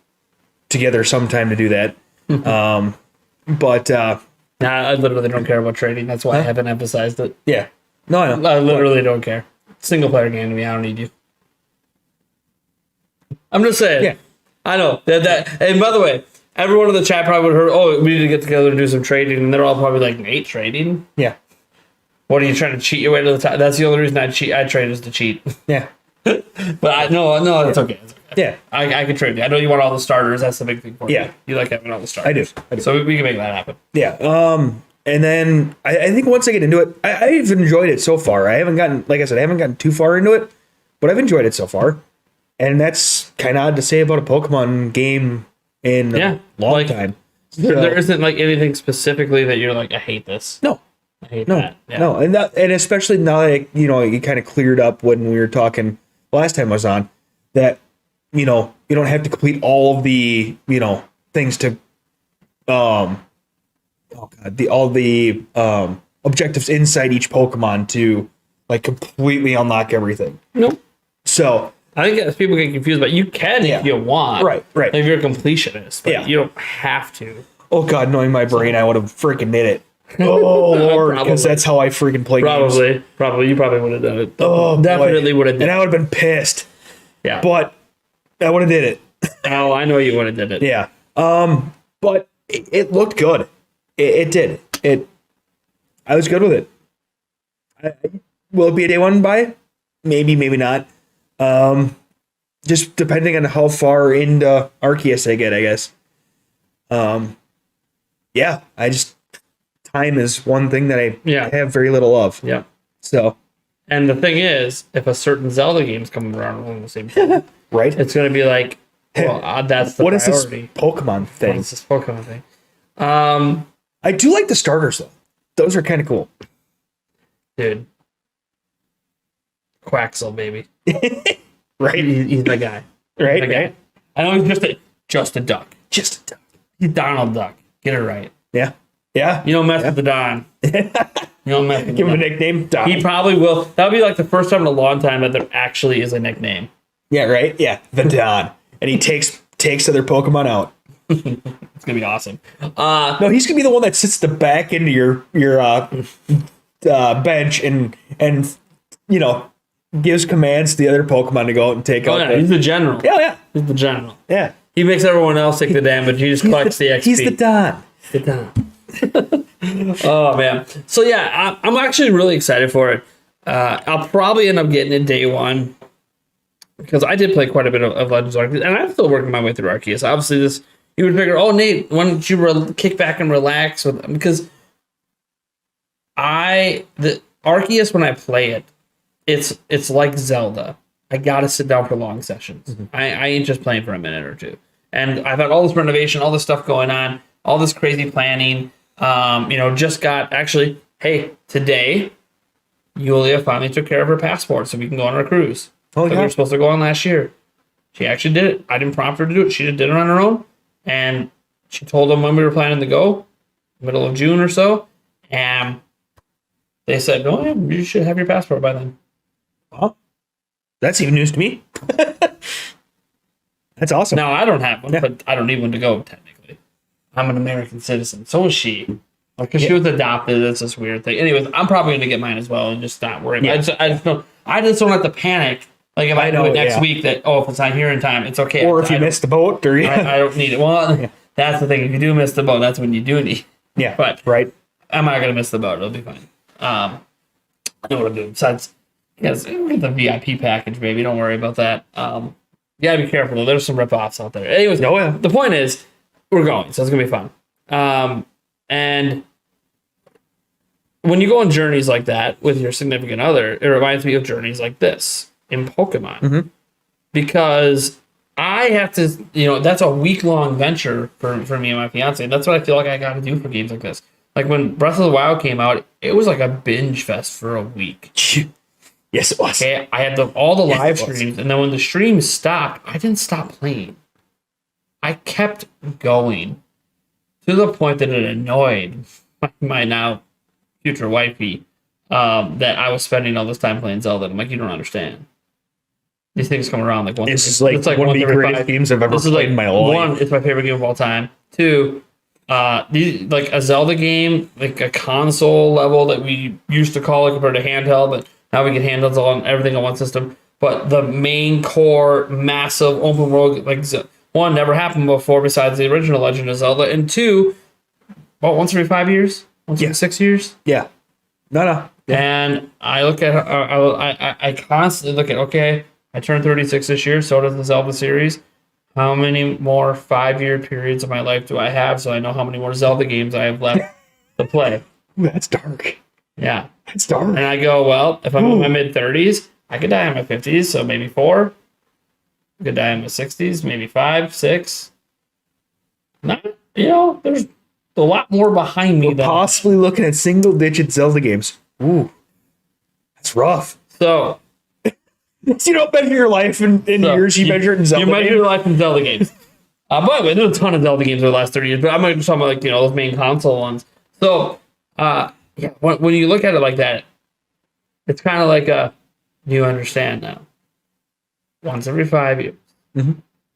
together sometime to do that. But I literally don't care about trading. That's why I haven't emphasized it. Yeah, no, I know. I literally don't care. Single player game to me. I don't need you. I'm just saying. Yeah, I know that. And by the way, everyone in the chat probably would have heard, oh, we need to get together and do some trading, and they're all probably like, Nate, trading? Yeah. What are you trying to cheat your way to the top? That's the only reason I trade is to cheat. Yeah. But no, it's okay. It's okay. Yeah. I can trade you. I know you want all the starters. That's the big thing for you. Yeah. You like having all the starters. I do. So we can make that happen. Yeah. And then I think once I get into it, I've enjoyed it so far. I haven't gotten too far into it, but I've enjoyed it so far. And that's kind of odd to say about a Pokemon game in a long time. There isn't like anything specifically that you're like, I hate this. No. I hate that. Yeah. No. And especially now that, you kind of cleared up when we were talking last time I was on, that, you don't have to complete all of the, things to, all the objectives inside each Pokemon to like completely unlock everything. Nope. So I think as people get confused, but you can if you want. Right. If you're a completionist, but you don't have to. Oh God, knowing my brain, I would have freaking did it. Oh Lord, because that's how I freaking play games. Probably, you probably would have done it. Oh, definitely would have done it. And I would have been pissed. Yeah. But I would have did it. Oh, I know you would have did it. Yeah. But it looked good. It did. I was good with it. Will it be a day one buy? Maybe, maybe not. Just depending on how far into Arceus I get, I guess. Yeah, time is one thing that I have very little of. Yeah. So. And the thing is, if a certain Zelda game's coming around on the same time, right, it's going to be like, well, that's the what priority. Is this Pokemon thing? What is this Pokemon thing? I do like the starters though; those are kind of cool, dude. Quaxel, baby. Right, he's the guy. Right, the guy. I know he's just a duck. Just a duck. He's Donald Duck. Get it right. Yeah. You don't mess with the Don. You don't mess with Give him a nickname. Don. He probably will. That'll be like the first time in a long time that there actually is a nickname. Yeah. Right. Yeah. The Don, and he takes other Pokemon out. It's gonna be awesome. No, he's gonna be the one that sits the back into your bench and gives commands to the other Pokemon to go out and take out. He's the general. Yeah. He's the general. Yeah. He makes everyone else take the damage. He just collects the XP. He's the Don. The Don. Oh man. So yeah, I'm actually really excited for it. I'll probably end up getting it day one because I did play quite a bit of Legends of Arceus, and I'm still working my way through Arceus. Obviously, you would figure, oh Nate, why don't you kick back and relax with them? Because the Arceus, when I play it, it's like Zelda. I gotta sit down for long sessions. Mm-hmm. I ain't just playing for a minute or two. And I've had all this renovation, all this stuff going on, all this crazy planning. Just got actually, hey, today, Yulia finally took care of her passport so we can go on our cruise. Oh, yeah. We were supposed to go on last year. She actually did it. I didn't prompt her to do it. She just did it on her own. And she told them when we were planning to go, middle of June or so. And they said, oh, yeah, you should have your passport by then. Well, that's even news to me. That's awesome. Now, I don't have one, but I don't need one to go, technically. I'm an American citizen. So is she. Because she was adopted. That's this weird thing. Anyways, I'm probably going to get mine as well and just not worry. I just don't have to panic. Like if I do it next week that, if it's not here in time, it's okay. Or if you miss the boat. Or I don't need it. Well, that's the thing. If you do miss the boat, that's when you do need. Yeah, but right. I'm not going to miss the boat. It'll be fine. I know what I'm doing. Besides, get the VIP package, baby. Don't worry about that. You gotta be careful though. There's some rip-offs out there. Anyways, the point is, we're going, so it's gonna be fun. And when you go on journeys like that with your significant other, it reminds me of journeys like this in Pokemon. Because I have to, that's a week-long venture for me and my fiance. And that's what I feel like I gotta do for games like this. Like when Breath of the Wild came out, it was like a binge fest for a week. Yes, it was. Okay, I had all the live streams, and then when the streams stopped, I didn't stop playing. I kept going to the point that it annoyed my now future wifey that I was spending all this time playing Zelda. I'm like, you don't understand. These things come around like once. It's like one of the greatest games I've ever played in my life. One, it's my favorite game of all time. Two, like a Zelda game, like a console level that we used to call it compared to handheld, but now we get handhelds on everything on one system. But the main core, massive open world, like one, never happened before besides the original Legend of Zelda, and two, once every 5 years, once every 6 years. Yeah. No. Yeah. And I look at, I constantly look at, okay, I turned 36 this year, so does the Zelda series. How many more 5-year periods of my life do I have so I know how many more Zelda games I have left to play? That's dark. Yeah. That's dark. And I go, well, if I'm in my mid-30s, I could die in my 50s, so maybe 4. I could die in my 60s, maybe 5, 6. Not, there's a lot more behind me. We're possibly looking at single-digit Zelda games. Ooh, that's rough. So, you don't measure your life in years. You measure it in Zelda games. You measure your life in Zelda games. By the way, there's a ton of Zelda games over the last 30 years, but I'm not just talking about those main console ones. So, when you look at it like that, it's kind of like you understand now. Once every 5 years,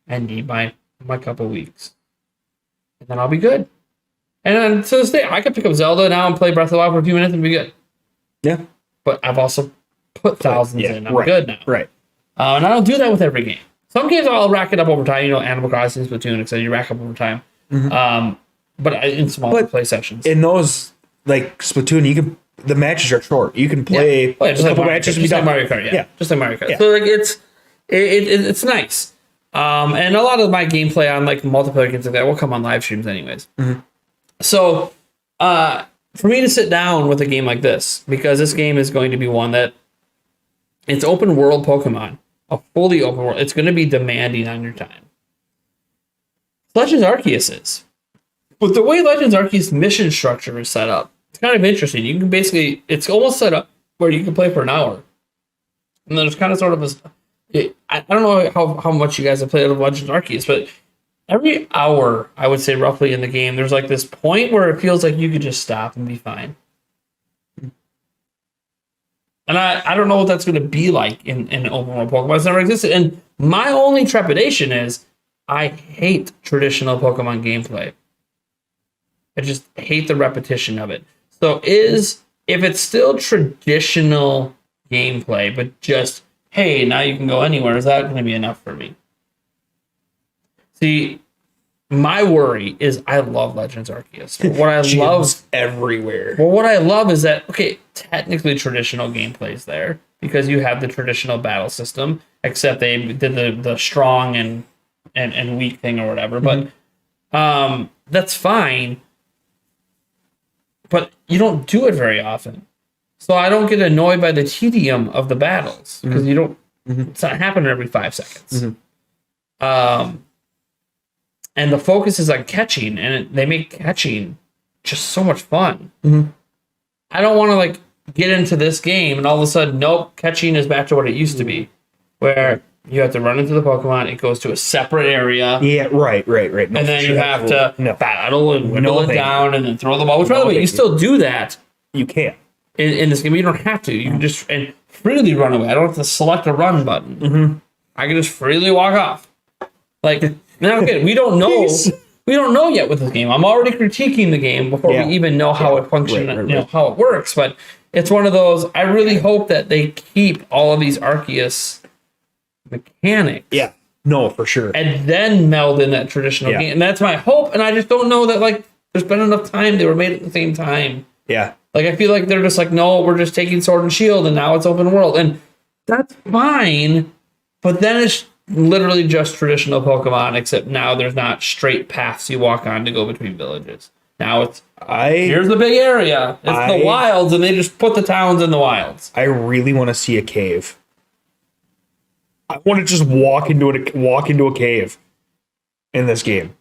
I need my couple weeks, and then I'll be good. And then to this day, I could pick up Zelda now and play Breath of the Wild for a few minutes and be good. Yeah, but I've also put thousands in. I'm right, good now. Right. And I don't do that with every game. Some games I'll rack it up over time. Animal Crossing, Splatoon, etc. You rack up over time. But in smaller play sessions. In those, like Splatoon, the matches are short. You can play just a couple matches. Just like Mario Kart. Yeah. Just like Mario Kart. Yeah. So it's nice. And a lot of my gameplay on like multiplayer games like that will come on live streams anyways. So for me to sit down with a game like this, because this game is going to be one that it's open world Pokemon, a fully open world. It's going to be demanding on your time. Legends Arceus is. But the way Legends Arceus mission structure is set up, it's kind of interesting. You can basically, it's almost set up where you can play for an hour. And then there's kind of sort of I don't know how much you guys have played of Legends Arceus, but every hour, I would say roughly in the game, there's like this point where it feels like you could just stop and be fine. And I don't know what that's going to be like in open world Pokemon. It's never existed. And my only trepidation is I hate traditional Pokemon gameplay. I just hate the repetition of it. So if it's still traditional gameplay, but just, hey, now you can go anywhere, is that going to be enough for me? See, my worry is I love Legends Arceus. But what I love everywhere. Well, what I love is that, okay, technically traditional gameplay is there because you have the traditional battle system, except they did the strong and weak thing or whatever. But that's fine. But you don't do it very often. So I don't get annoyed by the tedium of the battles because you don't. It's not happening every 5 seconds. And the focus is on catching, and they make catching just so much fun. I don't want to like get into this game and all of a sudden, nope, catching is back to what it used to be, where you have to run into the Pokemon, it goes to a separate area. Yeah, right. No, and then you have to battle and whittle it down and then throw the ball. Which, by the way, you still do that. You can't. In this game, you don't have to. You can just freely run away. I don't have to select a run button. I can just freely walk off. Like, now again, we don't know. We don't know yet with this game. I'm already critiquing the game before we even know how it functions, how it works. But it's one of those. I really hope that they keep all of these Arceus mechanics. Yeah, no, for sure. And then meld in that traditional game, and that's my hope. And I just don't know that like there's been enough time. They were made at the same time. Yeah. Like, I feel like they're just like, no, we're just taking Sword and Shield, and now it's open world. And that's fine, but then it's literally just traditional Pokemon, except now there's not straight paths you walk on to go between villages. Now it's, here's the big area. It's the wilds, and they just put the towns in the wilds. I really want to see a cave. I want to just walk into a cave in this game.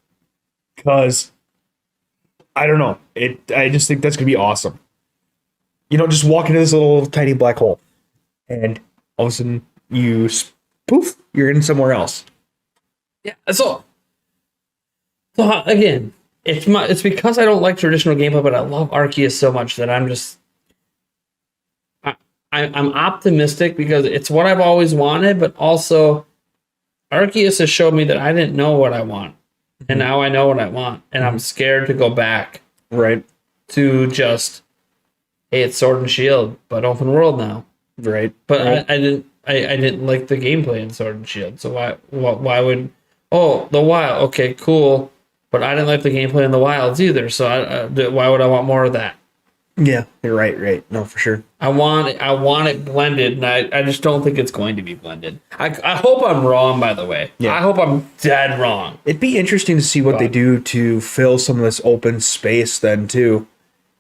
Because, I don't know. I just think that's going to be awesome. Just walk into this little tiny black hole, and all of a sudden poof, you're in somewhere else. Yeah. So again, it's because I don't like traditional gameplay, but I love Arceus so much that I'm just I'm optimistic because it's what I've always wanted, but also Arceus has showed me that I didn't know what I want, and now I know what I want, and I'm scared to go back. Right. To just, hey, it's Sword and Shield, but open world now. Right. But I didn't like the gameplay in Sword and Shield. So why would the wild? Okay, cool. But I didn't like the gameplay in the wilds either. So why would I want more of that? Yeah, you're right. No, for sure. I want it blended, and I just don't think it's going to be blended. I hope I'm wrong, by the way. Yeah. I hope I'm dead wrong. It'd be interesting to see what they do to fill some of this open space then, too.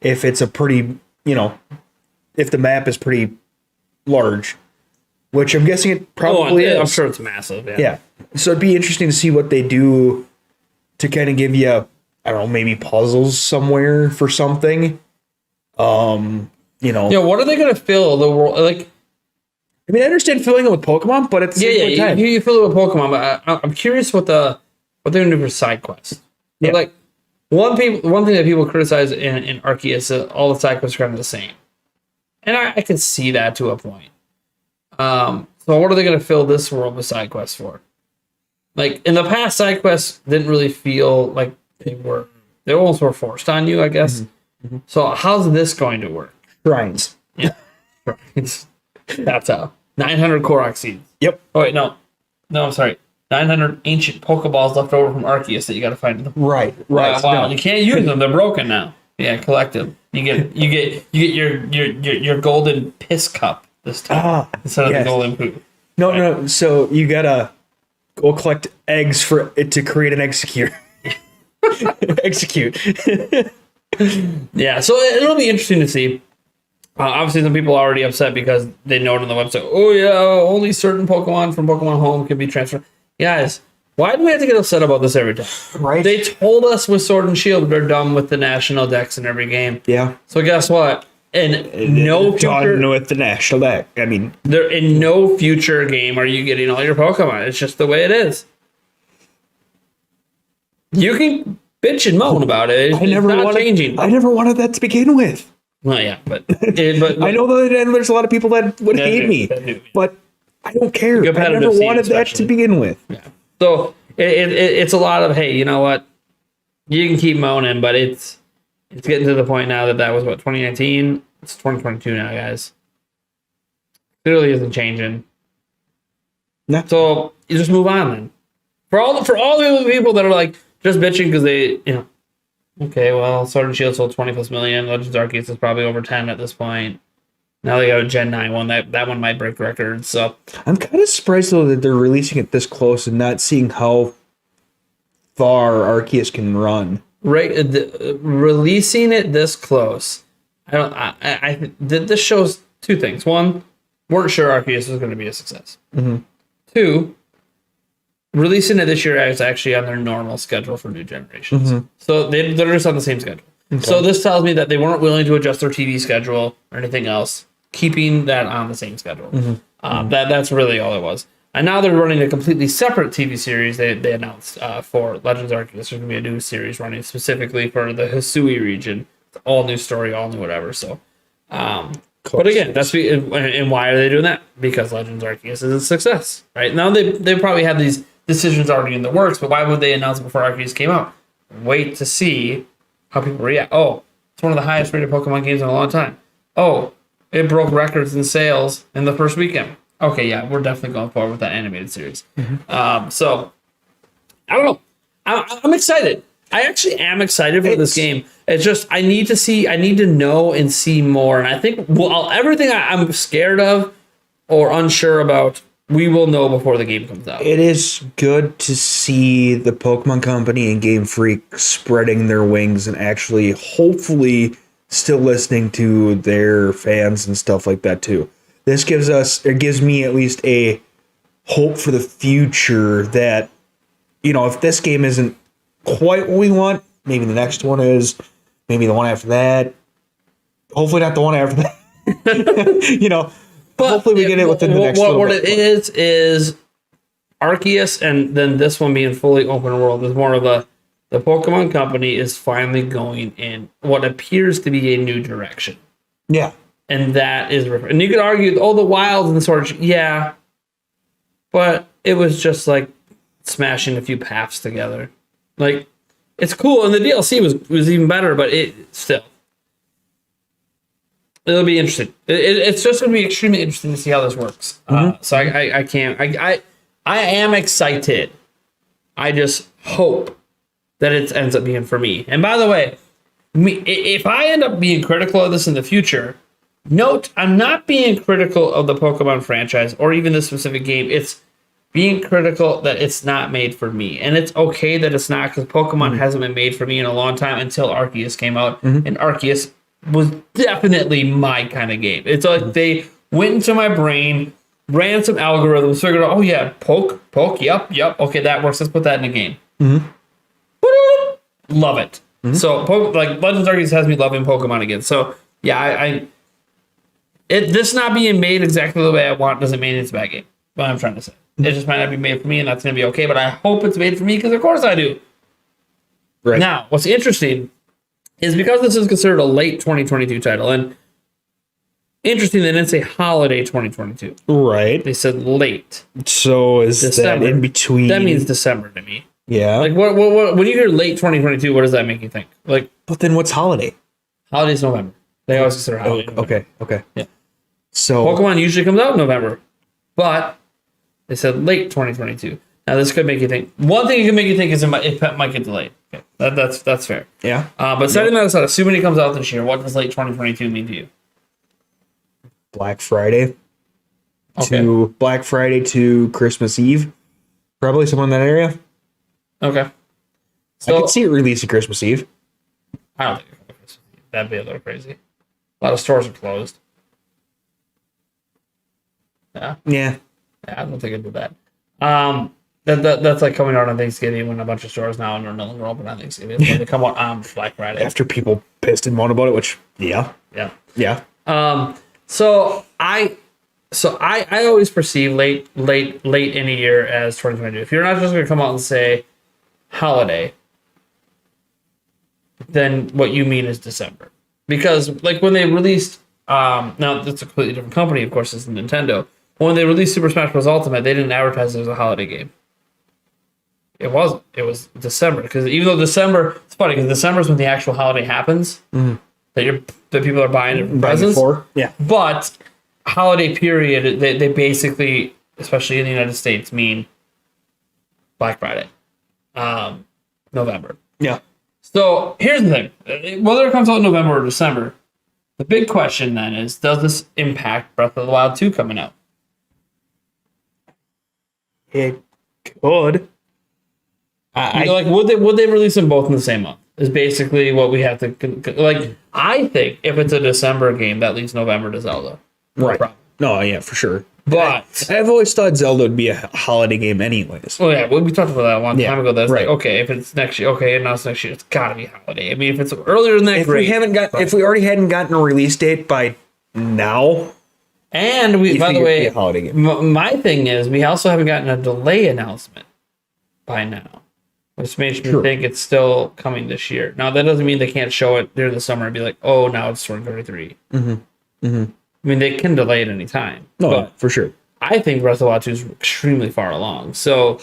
If it's a pretty, if the map is pretty large, which I'm guessing it probably is. I'm sure it's massive. Yeah. So it'd be interesting to see what they do to kind of give you, I don't know, maybe puzzles somewhere for something. Yeah, what are they going to fill the world? Like, I mean, I understand filling it with Pokemon, but at the same time, you fill it with Pokemon. But I'm curious what they're going to do for side quests. Yeah. Like, one thing that people criticize in Arceus is that all the side quests are kind of the same, and I can see that to a point. So what are they going to fill this world with side quests for? Like in the past, side quests didn't really feel like they almost were forced on you, I guess. Mm-hmm. So how's this going to work? Shrines. Yeah. Shrines. That's how. 900 Korok seeds. Yep. Oh wait, no, I'm sorry. 900 ancient Pokeballs left over from Arceus that you got to find them. Right. Wow. No. You can't use them; they're broken now. Yeah, collect them. You get your golden piss cup this time instead of the golden poop. No. So you gotta go collect eggs for it to create an execute. Execute. Yeah, so it'll be interesting to see. Obviously, some people are already upset because they note on the website, oh yeah, only certain Pokemon from Pokemon Home can be transferred. Guys, why do we have to get upset about this every time? Right. They told us with Sword and Shield they're done with the national decks in every game. Yeah. So guess what? In no future, done with the national deck. I mean, there in no future game are you getting all your Pokemon. It's just the way it is. You can bitch and moan about it. It's not changing. I never wanted that to begin with. Well, yeah, but I know that there's a lot of people that would hate me, but I don't care. I never wanted that to begin with. Yeah. So it's a lot of, hey, you know what? You can keep moaning, but it's getting to the point now that was what, 2019. It's 2022 now, guys. Clearly isn't changing. No. So you just move on then. For all the people that are like just bitching because they, okay, well, Sword and Shield sold 20 plus million. Legends Arceus is probably over 10 at this point. Now they got a Gen 9 one. That one might break records. So I'm kind of surprised though that they're releasing it this close and not seeing how far Arceus can run. Right, releasing it this close. This shows two things. One, weren't sure Arceus was going to be a success. Mm-hmm. Two, releasing it this year is actually on their normal schedule for new generations. Mm-hmm. So they're just on the same schedule. Okay. So this tells me that they weren't willing to adjust their TV schedule or anything else, keeping that on the same schedule. Mm-hmm. That's really all it was. And now they're running a completely separate TV series they announced for Legends Arceus. There's going to be a new series running specifically for the Hisui region. It's all new story, all new whatever. So, but again, and why are they doing that? Because Legends Arceus is a success, right? Now they probably had these decisions already in the works, but why would they announce it before Arceus came out? Wait to see how people react. Oh, it's one of the highest rated Pokemon games in a long time. Oh, it broke records in sales in the first weekend. Okay, yeah, we're definitely going forward with that animated series. Mm-hmm. So, I don't know. I'm excited. I actually am excited for this game. It's just I need to know and see more. And I think everything I'm scared of or unsure about, we will know before the game comes out. It is good to see the Pokemon Company and Game Freak spreading their wings and actually, hopefully, still listening to their fans and stuff like that too. This gives me at least a hope for the future that, if this game isn't quite what we want, maybe the next one is, maybe the one after that. Hopefully not the one after that. But hopefully we get it within the next what it is Arceus, and then this one being fully open world is more of the Pokemon Company is finally going in what appears to be a new direction. Yeah. And that is, and you could argue, the wilds and the sort of, yeah, but it was just like smashing a few paths together. Like, it's cool, and the DLC was even better, but it'll be interesting. It's just going to be extremely interesting to see how this works. Mm-hmm. So I am excited. I just hope that it ends up being for me. And by the way, If I end up being critical of this in the future, note I'm not being critical of the Pokemon franchise or even this specific game. It's being critical that it's not made for me. And it's okay that it's not, because Pokemon hasn't been made for me in a long time until Arceus came out. And Arceus was definitely my kind of game. It's like they went into my brain, ran some algorithms, figured out, oh yeah, poke, yep, okay, that works. Let's put that in a game. Love it. So, like, Legends Arceus has me loving Pokemon again. So, yeah, this not being made exactly the way I want doesn't mean it's a bad game. What I'm trying to say. It just might not be made for me, and that's going to be okay. But I hope it's made for me, because of course I do. Right. Now, what's interesting is because this is considered a late 2022 title, and interesting, they didn't say holiday 2022. Right. They said late. So is December. That in between? That means December to me. Yeah. Like, what when you hear late 2022, what does that make you think? Like, but then what's holiday? Holiday's November. They always consider holiday. Okay. Yeah. So Pokemon usually comes out in November, but they said late 2022. Now this could make you think. One thing it can make you think is it might get delayed. Okay, that's fair. Yeah. But setting that aside, assuming it comes out this year, what does late 2022 mean to you? Black Friday. To Black Friday to Christmas Eve, probably somewhere in that area. Okay. So I could see it released at Christmas Eve. I don't think that'd be a little crazy. A lot of stores are closed. Yeah, I don't think I'd do that. That's like coming out on Thanksgiving when a bunch of stores now are no longer open on Thanksgiving. When they come out on Black Friday. After people pissed and moaned about it, which yeah. So I always perceive late in a year as 2022. If you're not just going to come out and say holiday, then what you mean is December. Because like when they released, now that's a completely different company, of course, it's Nintendo. When they released Super Smash Bros. Ultimate, they didn't advertise it as a holiday game. It wasn't. It was December. Because even though December, it's funny because December is when the actual holiday happens. That people are buying presents. Yeah. But holiday period, they basically, especially in the United States, mean Black Friday, November. Yeah. So here's the thing: whether it comes out in November or December, the big question then is, does this impact Breath of the Wild 2 coming out? It could. Would they release them both in the same month? Is basically what we have to like. I think if it's a December game, that leaves November to Zelda. Right. No, yeah, for sure. But I've always thought Zelda would be a holiday game anyways. Oh yeah, we talked about that a long time ago. That's right. Like, okay, if it's next year, okay, and now it's next year, it's gotta be holiday. I mean, if it's earlier than that, if we already hadn't gotten a release date by now, and by the way, a holiday game. My thing is, we also haven't gotten a delay announcement by now, which makes me think it's still coming this year. Now that doesn't mean they can't show it during the summer and be like, oh, now it's 2023. I mean, they can delay it any time. No, for sure. I think Breath of the Wild 2 is extremely far along. So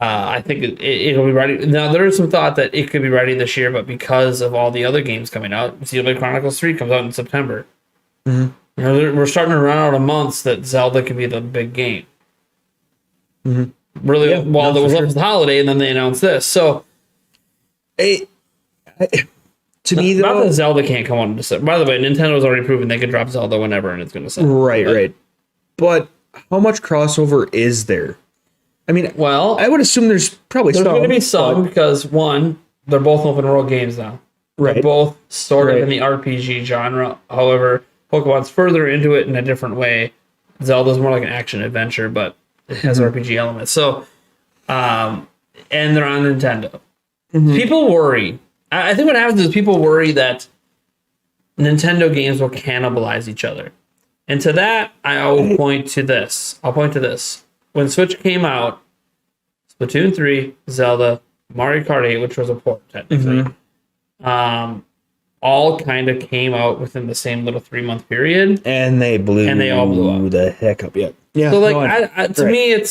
I think it'll be ready. Now, there is some thought that it could be ready this year, but because of all the other games coming out, Xenoblade Chronicles 3 comes out in September. You know, we're starting to run out of months that Zelda could be the big game. Really, there was left with the holiday, and then they announced this. So, to me, though, not that Zelda can't come out in December. By the way, Nintendo's already proven they can drop Zelda whenever, and it's going to sell. Right. But how much crossover is there? I mean, well, I would assume there's probably there's going to be some because one, they're both open world games now. Right. They're both sort of in the RPG genre. However, Pokemon's further into it in a different way. Zelda's more like an action adventure, but it has RPG elements. So, and they're on Nintendo. People worry. I think what happens is people worry that Nintendo games will cannibalize each other. And to that, I'll point to this. When Switch came out, Splatoon 3, Zelda, Mario Kart 8, which was a port, technically, all kind of came out within the same little 3-month period. And they all blew up. The heck up, yeah. So, like, to me,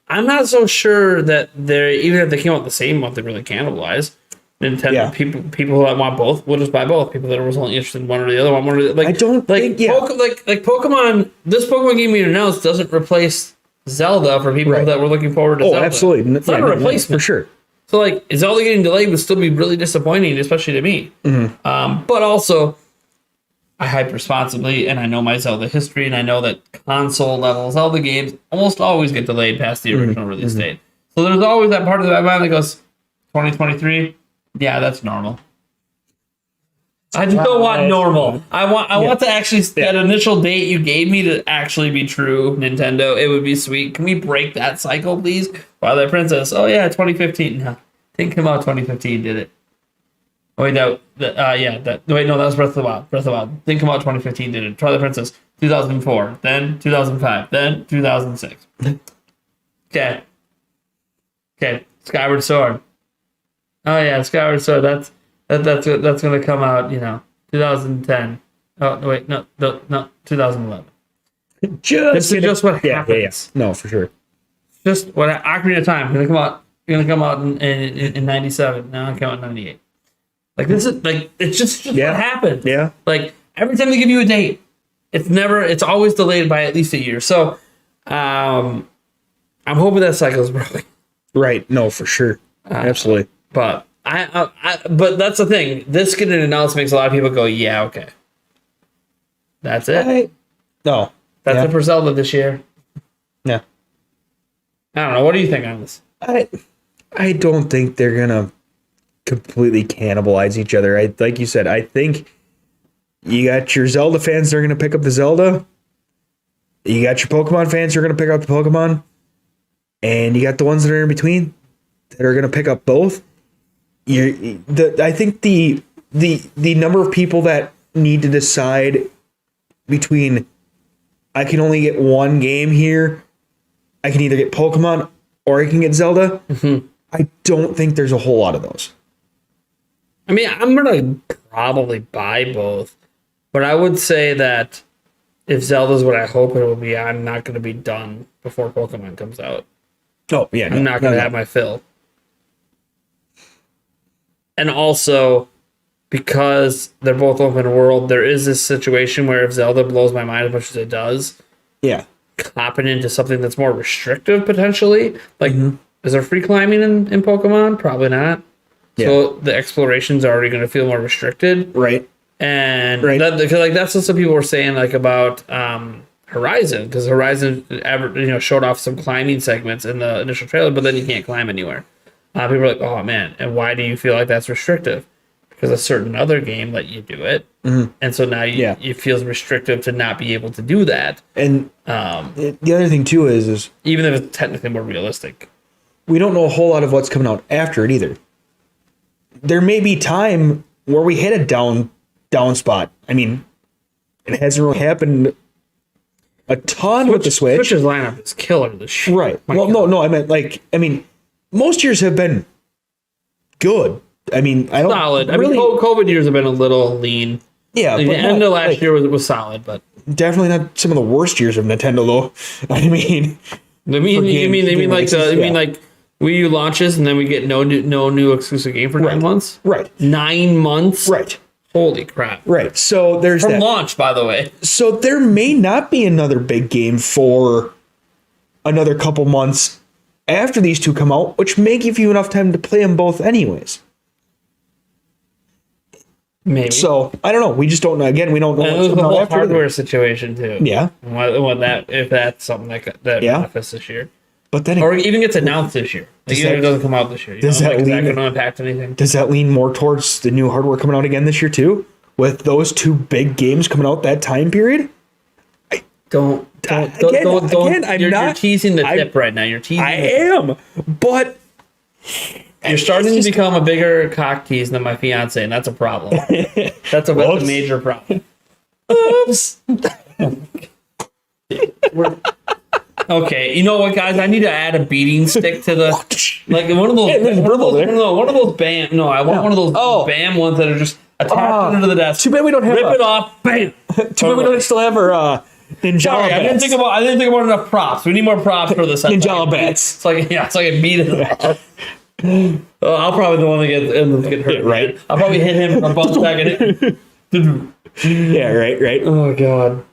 I'm not so sure that even if they came out the same month, they really cannibalize. Nintendo people that want both will just buy both. People that are only interested in one or the other one. Like, I don't think like Pokemon. This Pokemon game you announced doesn't replace Zelda for people that were looking forward to Zelda. Absolutely, it's not a replacement for sure. So like, Zelda getting delayed would still be really disappointing, especially to me. But also, I hype responsibly, and I know my Zelda history, and I know that console level Zelda games almost always get delayed past the original release date. So there's always that part of my mind that goes, 2023, yeah, that's normal. I just don't want normal. I want to actually that initial date you gave me to actually be true, Nintendo. It would be sweet. Can we break that cycle, please? Twilight Princess. Oh yeah, 2015. No, didn't come out 2015, did it? Oh wait, no. Wait, no, that was Breath of the Wild. Breath of the Wild didn't come out 2015, did it? Twilight Princess 2004, then 2005, then 2006. Okay. Skyward Sword. Oh yeah, Skyward Sword. That's going to come out, 2010. Oh wait, no, 2011. Just what happens. Yeah. No, for sure. Just what Ocarina of Time going to come out in 97. Now it came out in 98. Like this is like it's just what happens. Yeah. Like every time they give you a date, it's always delayed by at least a year. So, I'm hoping that cycle is broken. Right. No, for sure. Absolutely. But but that's the thing. This getting announced makes a lot of people go, yeah, okay. That's it. No. That's it for Zelda this year. Yeah. I don't know. What do you think on this? I don't think they're gonna completely cannibalize each other. Like you said, I think you got your Zelda fans that are gonna pick up the Zelda. You got your Pokemon fans who are gonna pick up the Pokemon. And you got the ones that are in between that are gonna pick up both. I think the number of people that need to decide between I can only get one game here, I can either get Pokemon or I can get Zelda. I don't think there's a whole lot of those. I mean, I'm gonna probably buy both, but I would say that if Zelda's what I hope it will be, I'm not gonna be done before Pokemon comes out. Oh yeah, I'm not gonna have my fill. And also, because they're both open world, there is this situation where if Zelda blows my mind as much as it does, hopping into something that's more restrictive potentially, like is there free climbing in Pokemon? Probably not. Yeah. So the exploration's already going to feel more restricted, right? And because that's what some people were saying, like about Horizon, because Horizon showed off some climbing segments in the initial trailer, but then you can't climb anywhere. People are like, oh man, and why do you feel like that's restrictive? Because a certain other game let you do it, and so now it feels restrictive to not be able to do that. And the other thing too is even if it's technically more realistic, we don't know a whole lot of what's coming out after it either. There may be time where we hit a down spot. I mean, it hasn't really happened a ton with the Switch. Switch's lineup is killer this year. Right. Well, no, I meant most years have been good. I mean, I don't solid. Really, COVID years have been a little lean. Yeah, the end of last year was solid, but definitely not some of the worst years of Nintendo though. I mean like Wii U launches and then we get no new exclusive game for 9 months. Right. 9 months. Right. Holy crap. Right. So there's from launch, by the way. So there may not be another big game for another couple months after these two come out, which may give you enough time to play them both anyways. Maybe. So I don't know. We just don't know. Again, we don't know. And there's the whole hardware situation too. Yeah. If that's something that manifests this year, but then or even gets announced this year. Like even if it doesn't come out this year. Is that going to impact anything? Does that lean more towards the new hardware coming out again this year too? With those two big games coming out that time period? Don't. You're teasing the tip right now. You're teasing. I am, but you're starting to become a bigger cock tease than my fiance, and that's a problem. That's a major problem. Oops. Okay, you know what, guys? I need to add a beating stick to the one of those bam. No, I want one of those bam ones that are just attached under the desk. Too bad we don't have. Rip it off, bam. Too bad we don't still have our Ninjala Sorry, I didn't think about enough props. We need more props for this. Ninjala bats. It's like a beat in the ball. I'll probably the one that get hurt. Right. I'll probably hit him for a bump back and Yeah, right. Oh god.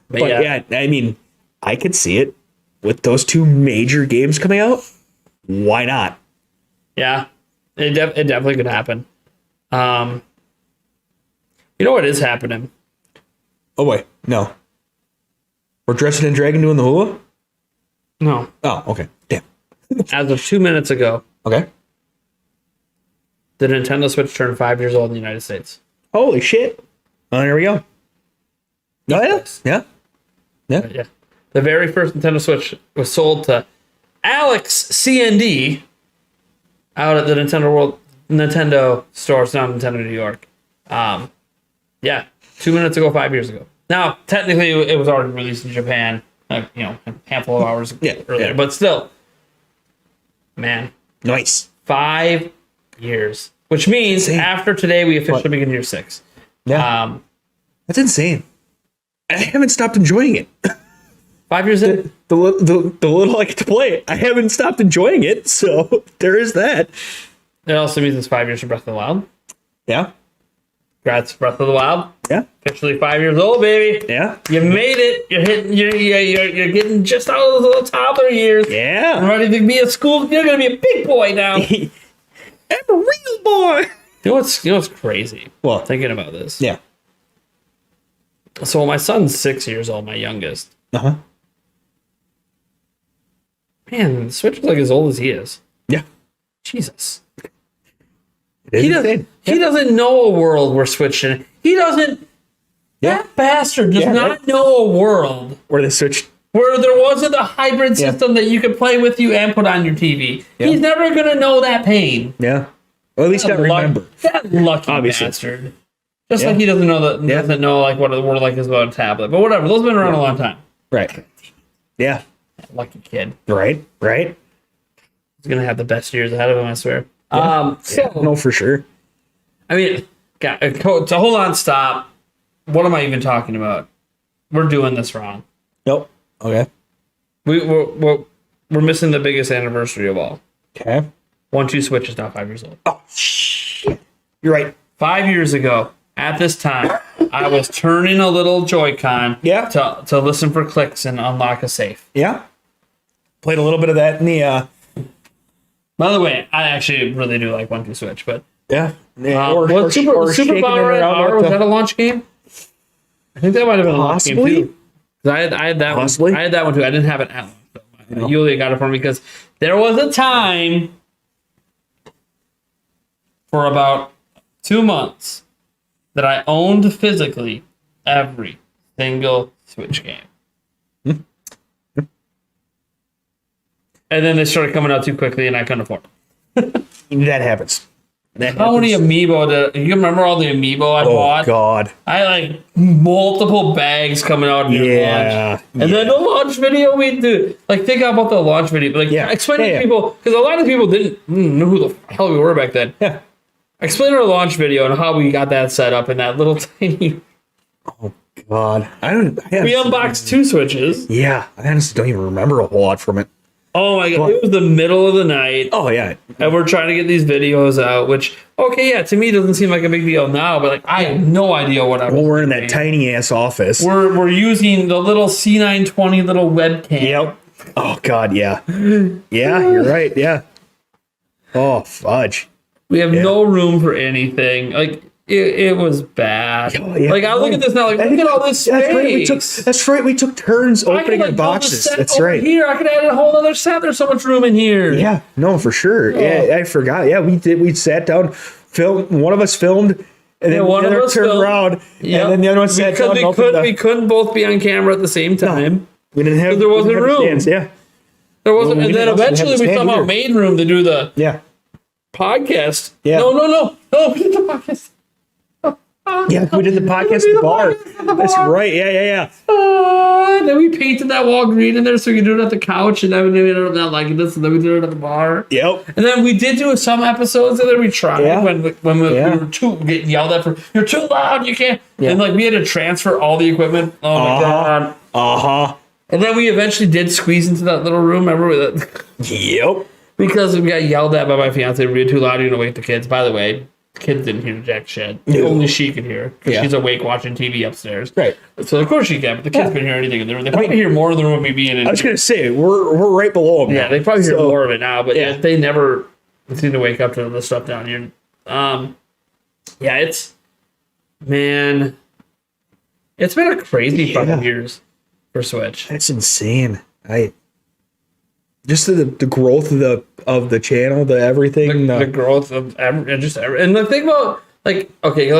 But yeah, I mean, I could see it with those two major games coming out. Why not? Yeah, it definitely could happen. You know what is happening? Oh, wait. No. We're dressing in dragon doing the hula? No. Oh, okay. Damn. As of 2 minutes ago, Okay. the Nintendo Switch turned 5 years old in the United States. Holy shit. Well, there we go. Oh, yeah. Yeah. Yeah. Yeah. The very first Nintendo Switch was sold to Alex CND out at the Nintendo store. It's now Nintendo New York. Yeah, 2 minutes ago, 5 years ago. Now, technically, it was already released in Japan, a handful of hours earlier. But still, man, Nice. 5 years, which means after today, we officially begin year 6. Yeah. That's insane. I haven't stopped enjoying it. 5 years in. The little I get to play it, I haven't stopped enjoying it. So there is that. It also means it's 5 years for Breath of the Wild. Yeah. Congrats, Breath of the Wild. Yeah. Officially 5 years old, baby. Yeah. You made it. You're hitting. You're getting just out of those little toddler years. Yeah. I'm ready to be at school. You're gonna be a big boy now. I'm a real boy. You know what's crazy? What? Thinking about this. Yeah. So my son's 6 years old, my youngest. Uh-huh. Man, the Switch is like as old as he is. Yeah. Jesus. It is He doesn't know a world we're switching. He doesn't. Yeah. That bastard does not know a world Where they switched. where there wasn't a hybrid system that you could play with you and put on your TV. Yeah. He's never gonna know that pain. Yeah. Well, at least I remember. That lucky Obviously. bastard. Just like he doesn't know that doesn't know like what a world like is about a tablet. But whatever, those have been around a long time. Right. Yeah. That lucky kid. Right. Right. He's gonna have the best years ahead of him, I swear. Yeah. So No, for sure. I mean, to hold on, stop. What am I even talking about? We're doing this wrong. Nope. Okay. We're missing the biggest anniversary of all. Okay. 1-2 Switch is now 5 years old. Oh, shit. You're right. 5 years ago, at this time, I was turning a little Joy-Con to listen for clicks and unlock a safe. Yeah. Played a little bit of that in the... By the way, I actually really do like 1-2 Switch, but... Yeah. Super shaking Power it around was that a launch game? I think that might have been a launch game Possibly? too. 'Cause I had that Possibly? one. I had that one too. I didn't have it at launch. Yulia got it for me because there was a time for about 2 months that I owned physically every single Switch game. And then they started coming out too quickly and I couldn't afford them. That happens. How many amiibo you remember all the amiibo I bought? Oh, God. I had like multiple bags coming out near launch. And then the launch video we do. Like, think about the launch video. Like, explain to people, because a lot of people didn't know who the hell we were back then. Yeah. Explain our launch video and how we got that set up in that little tiny. Oh, God. We unboxed 2 Switches. Yeah. I honestly don't even remember a whole lot from it. Oh my God. It was the middle of the night. Oh, yeah. And we're trying to get these videos out, which, okay, yeah, to me doesn't seem like a big deal now, but like I have no idea what I was Well, we're in that doing. tiny ass office. We're using the little C920 little webcam. Yep. Oh, God, yeah. Yeah, you're right. Yeah. Oh, fudge. We have no room for anything. Like it was bad. Oh, yeah. Like I look at this now, like look at all this space. That's right. We took turns opening the boxes. That's right. Here, I could add a whole other set. There's so much room in here. Yeah, no, for sure. Oh. Yeah, I forgot. Yeah, we did. We sat down, filmed. One of us filmed, and then one the of other us turned filmed. around, Yep. and then the other one sat down. We couldn't both be on camera at the same time. We didn't have. There wasn't room. Stands, yeah, there wasn't. Well, And then eventually we somehow either. made room to do the yeah, podcast. Yeah. No. We did the podcast. yeah. We did the podcast at the bar. That's right. Yeah. Then we painted that wall green in there so we could do it at the couch, and then we ended up not liking this, and then we did it at the bar. Yep. And then we did do some episodes that we tried when we were getting yelled at for you're too loud, you can't. Yeah. And like we had to transfer all the equipment. Oh my God. And then we eventually did squeeze into that little room. Remember that? Yep. Because we got yelled at by my fiance. We were too loud. You're gonna wake the kids. By the way, the kids didn't hear jack shit. No. Only she could hear because she's awake watching TV upstairs. Right. So of course she can, but the kids couldn't hear anything. They probably hear more in the room of me being in. I was gonna say we're right below them. Yeah, they probably hear more of it now, but they never I seem to wake up to the stuff down here. Yeah, it's been a crazy 5 years for Switch. That's insane. Just the growth of the channel, everything, the growth of and the thing about like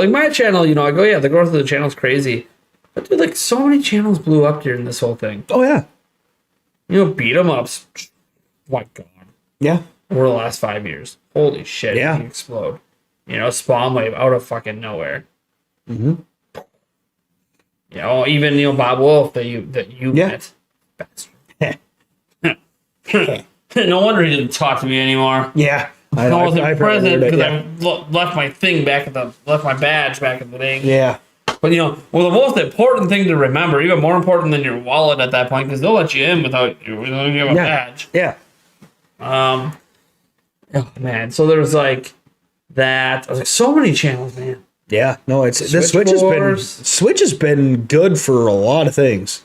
my channel, I go, yeah, the growth of the channel is crazy, but dude, like so many channels blew up during this whole thing. Oh yeah, beat 'em ups. My God. Yeah. Over the last 5 years, holy shit! Yeah. You explode. Spawn wave out of fucking nowhere. Mm-hmm. Even Bob Wolf that you met. Bastard. No wonder he didn't talk to me anymore. Yeah. I wasn't present because I left my thing left my badge back in the thing. Yeah. But the most important thing to remember, even more important than your wallet at that point, because they'll let you in without you have a badge. Yeah. Oh man, so there's like that. I was like, so many channels, man. Yeah. No, the Switch has been good for a lot of things.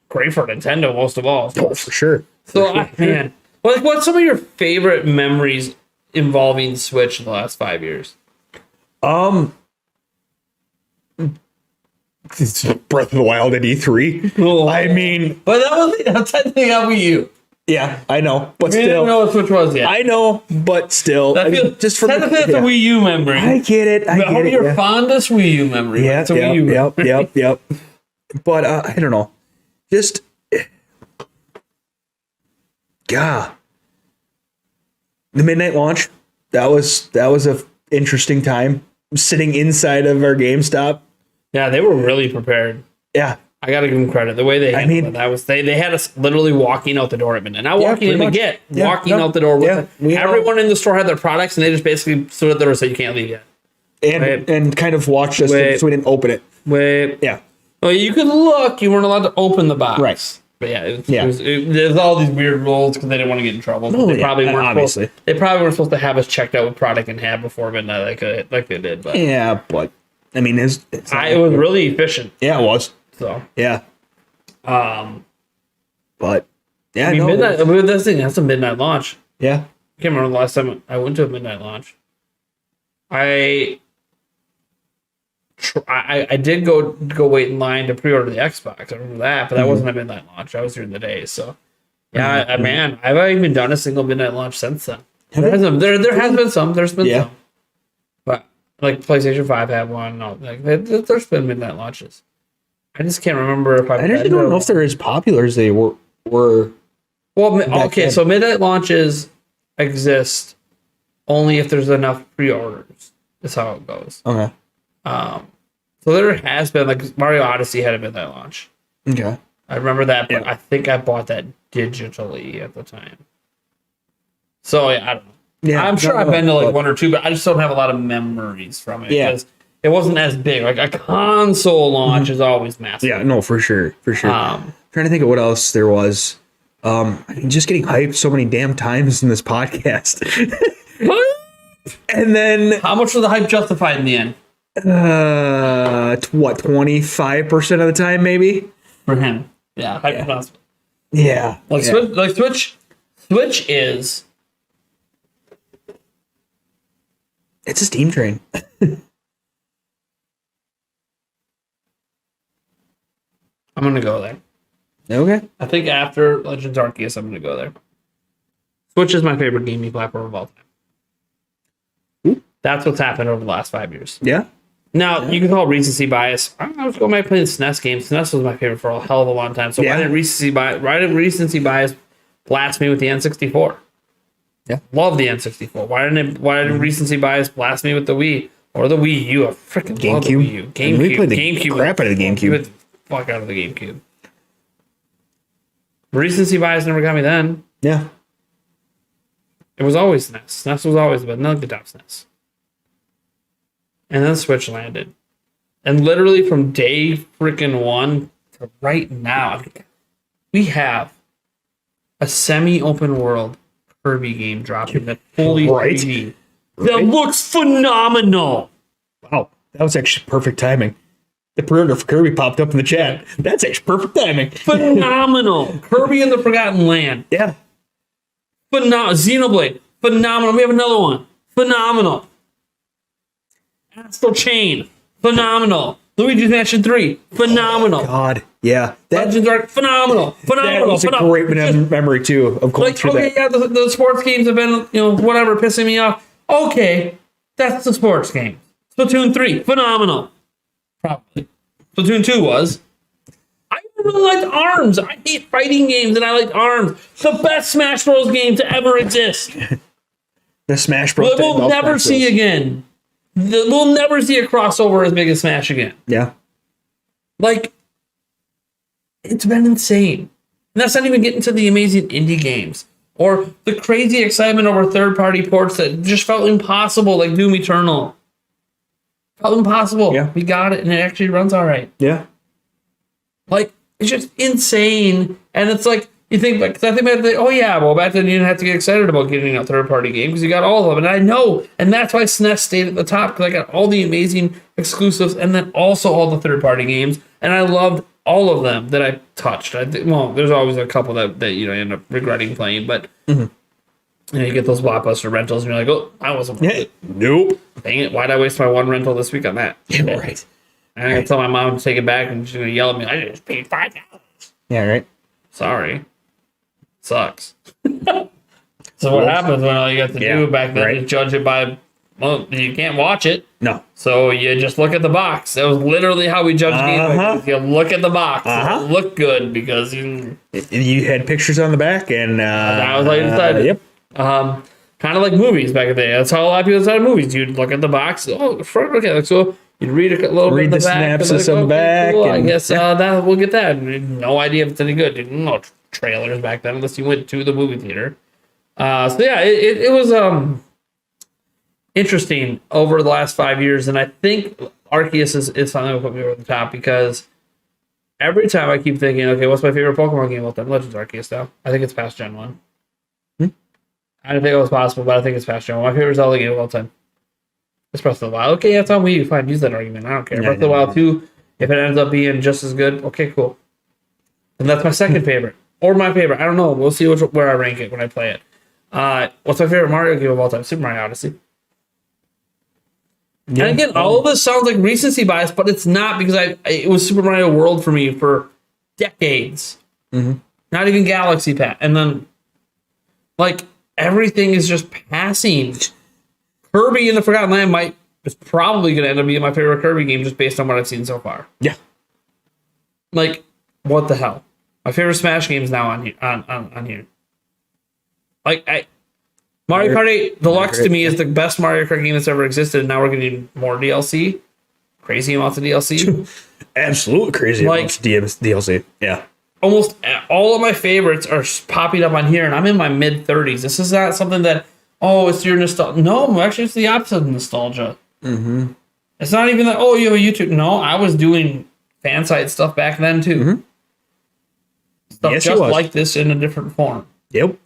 Great for Nintendo, most of all. Oh, for sure. Man, what's some of your favorite memories involving Switch in the last 5 years? It's Breath of the Wild at E3. Oh, I mean, but that's technically on Wii U. Yeah, I know, but We still, didn't know what Switch was yet. I know, but still, Just for that's a Wii U memory. I get it. What are your fondest Wii U memory? Yeah, it's a Wii U memory. Yep. But I don't know. Just, the midnight launch. That was a interesting time. Sitting inside of our GameStop. Yeah, they were really prepared. Yeah. I gotta give them credit. The way they handled it, that was they had us literally walking out the door at midnight. Not walking in to get, walking out the door with everyone in the store had their products and they just basically stood at the door and said, you can't leave yet. And kind of watched us so we didn't open it. Yeah. Well, you could look, you weren't allowed to open the box. Right. But there's all these weird rules because they didn't want to get in trouble. They probably weren't supposed to have us checked out with product in hand before midnight like they did. But yeah, but I mean, it was really efficient. Yeah, it was. So yeah. But yeah, midnight. That's a midnight launch. Yeah. I can't remember the last time I went to a midnight launch. I did go wait in line to pre-order the Xbox. I remember that, but that wasn't a midnight launch. I was during the day, so yeah. Man, I've not even done a single midnight launch since then. There has been some. There's been some, but like PlayStation 5 had one. No, there's been midnight launches. I just can't remember if I actually don't know if they're as popular as they were. Well, okay, so midnight launches exist only if there's enough pre-orders. That's how it goes. Okay. So there has been, like, Mario Odyssey had a midnight launch. Okay. I remember that, but I think I bought that digitally at the time. So I don't know. Yeah, I'm sure I've been to like one or two, but I just don't have a lot of memories from it because it wasn't as big. Like a console launch is always massive. Yeah, no, for sure. Trying to think of what else there was. Just getting hyped so many damn times in this podcast. And then how much was the hype justified in the end? 25% of the time, maybe for him. Yeah, hype possible. Yeah, Switch is. It's a steam train. I'm gonna go there. Okay. I think after Legends Arceus, I'm gonna go there. Switch is my favorite gaming platform of all time. Ooh. That's what's happened over the last 5 years. Yeah. Now, you can call it recency bias. I was going back playing SNES games. SNES was my favorite for a hell of a long time. So why didn't recency bias blast me with the N64? Yeah. Love the N64. Why didn't recency bias blast me with the Wii or the Wii U? I freaking love the Wii U. GameCube. We played the crap out of the GameCube. The fuck out of the GameCube. Recency bias never got me then. Yeah. It was always SNES. SNES was always the top SNES. And then Switch landed. And literally from day freaking one to right now, we have a semi-open world Kirby game dropping that fully 3D. That looks phenomenal. Wow, that was actually perfect timing. The pre-order for Kirby popped up in the chat. That's actually perfect timing. Phenomenal. Kirby in the Forgotten Land. Yeah. phenomenal. Xenoblade, phenomenal. We have another one, phenomenal. Astral Chain, phenomenal. Luigi's Mansion 3, phenomenal. God, yeah. Legends Arc, phenomenal. That was a great memory, too, of going through that. Yeah, the sports games have been, whatever, pissing me off. Okay, that's the sports game. Splatoon 3, phenomenal. Probably. Splatoon 2 was. I really liked ARMS. I hate fighting games, and I liked ARMS. The best Smash Bros. Game to ever exist. The Smash Bros. We'll never see again. We'll never see a crossover as big as Smash again. Yeah. Like, it's been insane. And that's not even getting to the amazing indie games. Or the crazy excitement over third-party ports that just felt impossible, like Doom Eternal. Felt impossible. Yeah. We got it, and it actually runs all right. Yeah. Like, it's just insane. And it's like, you think, because I think back then, back then you didn't have to get excited about getting a third-party game because you got all of them. And I know, and that's why SNES stayed at the top, because I got all the amazing exclusives and then also all the third-party games. And I loved all of them that I touched. There's always a couple that end up regretting playing, but you get those Blockbuster rentals and you're like, oh, I wasn't worth it. Nope. Dang it, why'd I waste my one rental this week on that? Yeah, right. And I gotta tell my mom to take it back and she's gonna yell at me, I just paid $5. Yeah, right. Sorry. Sucks. So what happens when all you got to do back then is judge it by, you can't watch it. No. So you just look at the box. That was literally how we judged games. You look at the box. It look good because you had pictures on the back, and that was how you decided. Yep. Kind of like movies back in the day. That's how a lot of people decided movies. You'd look at the box. Oh, front. Okay, so you'd read a little bit of the back. Synopsis on the back. Cool, I guess we'll get that. No idea if it's any good. No trailers back then unless you went to the movie theater. It was interesting over the last 5 years, and I think Arceus is something that will put me over the top because every time I keep thinking, okay, what's my favorite Pokemon game of all time? Legends Arceus now. I think it's past Gen 1. I didn't think it was possible, but I think it's past Gen 1. My favorite Zelda game of all time. It's Breath of the Wild. Okay, that's on Wii U. Fine, use that argument. I don't care. Breath of the Wild 2, if it ends up being just as good, okay, cool. And that's my second favorite. Or my favorite. I don't know. We'll see where I rank it when I play it. What's my favorite Mario game of all time? Super Mario Odyssey. Yeah. And again, all of this sounds like recency bias, but it's not because it was Super Mario World for me for decades. Not even Galaxy Pass. And then, like, everything is just passing. Kirby in the Forgotten Land is probably going to end up being my favorite Kirby game just based on what I've seen so far. Yeah. Like, what the hell? My favorite Smash game is now on here. Like, Mario Kart 8 Deluxe to me is the best Mario Kart game that's ever existed, and now we're getting more DLC. Crazy amounts of DLC. Absolute crazy amounts of DLC. Yeah. Almost all of my favorites are popping up on here, and I'm in my mid-30s. This is not something that, it's your nostalgia. No, actually, it's the opposite of nostalgia. It's not even that, you have a YouTube. No, I was doing fan site stuff back then, too. Stuff just like this in a different form. Yep.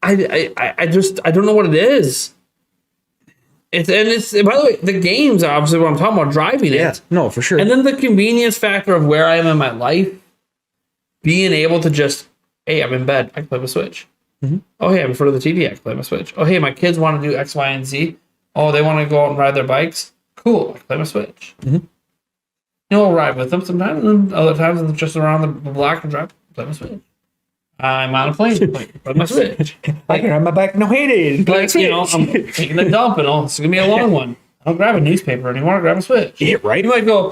I don't know what it is. It's by the way, the games are obviously what I'm talking about, driving it. No, for sure. And then the convenience factor of where I am in my life, being able to just, hey, I'm in bed, I can play my Switch. Oh, hey, I'm in front of the TV, I can play my Switch. Oh, hey, my kids want to do X, Y, and Z. Oh, they want to go out and ride their bikes. Cool, I can play my Switch. I'll ride with them sometimes, and other times I'm just around the block and drive, play my Switch. I'm on a plane, play my Switch. I can ride my bike, no hated. Like, I'm taking a dump, and it's going to be a long one. I don't grab a newspaper anymore, I grab a Switch. Yeah, right? You might go,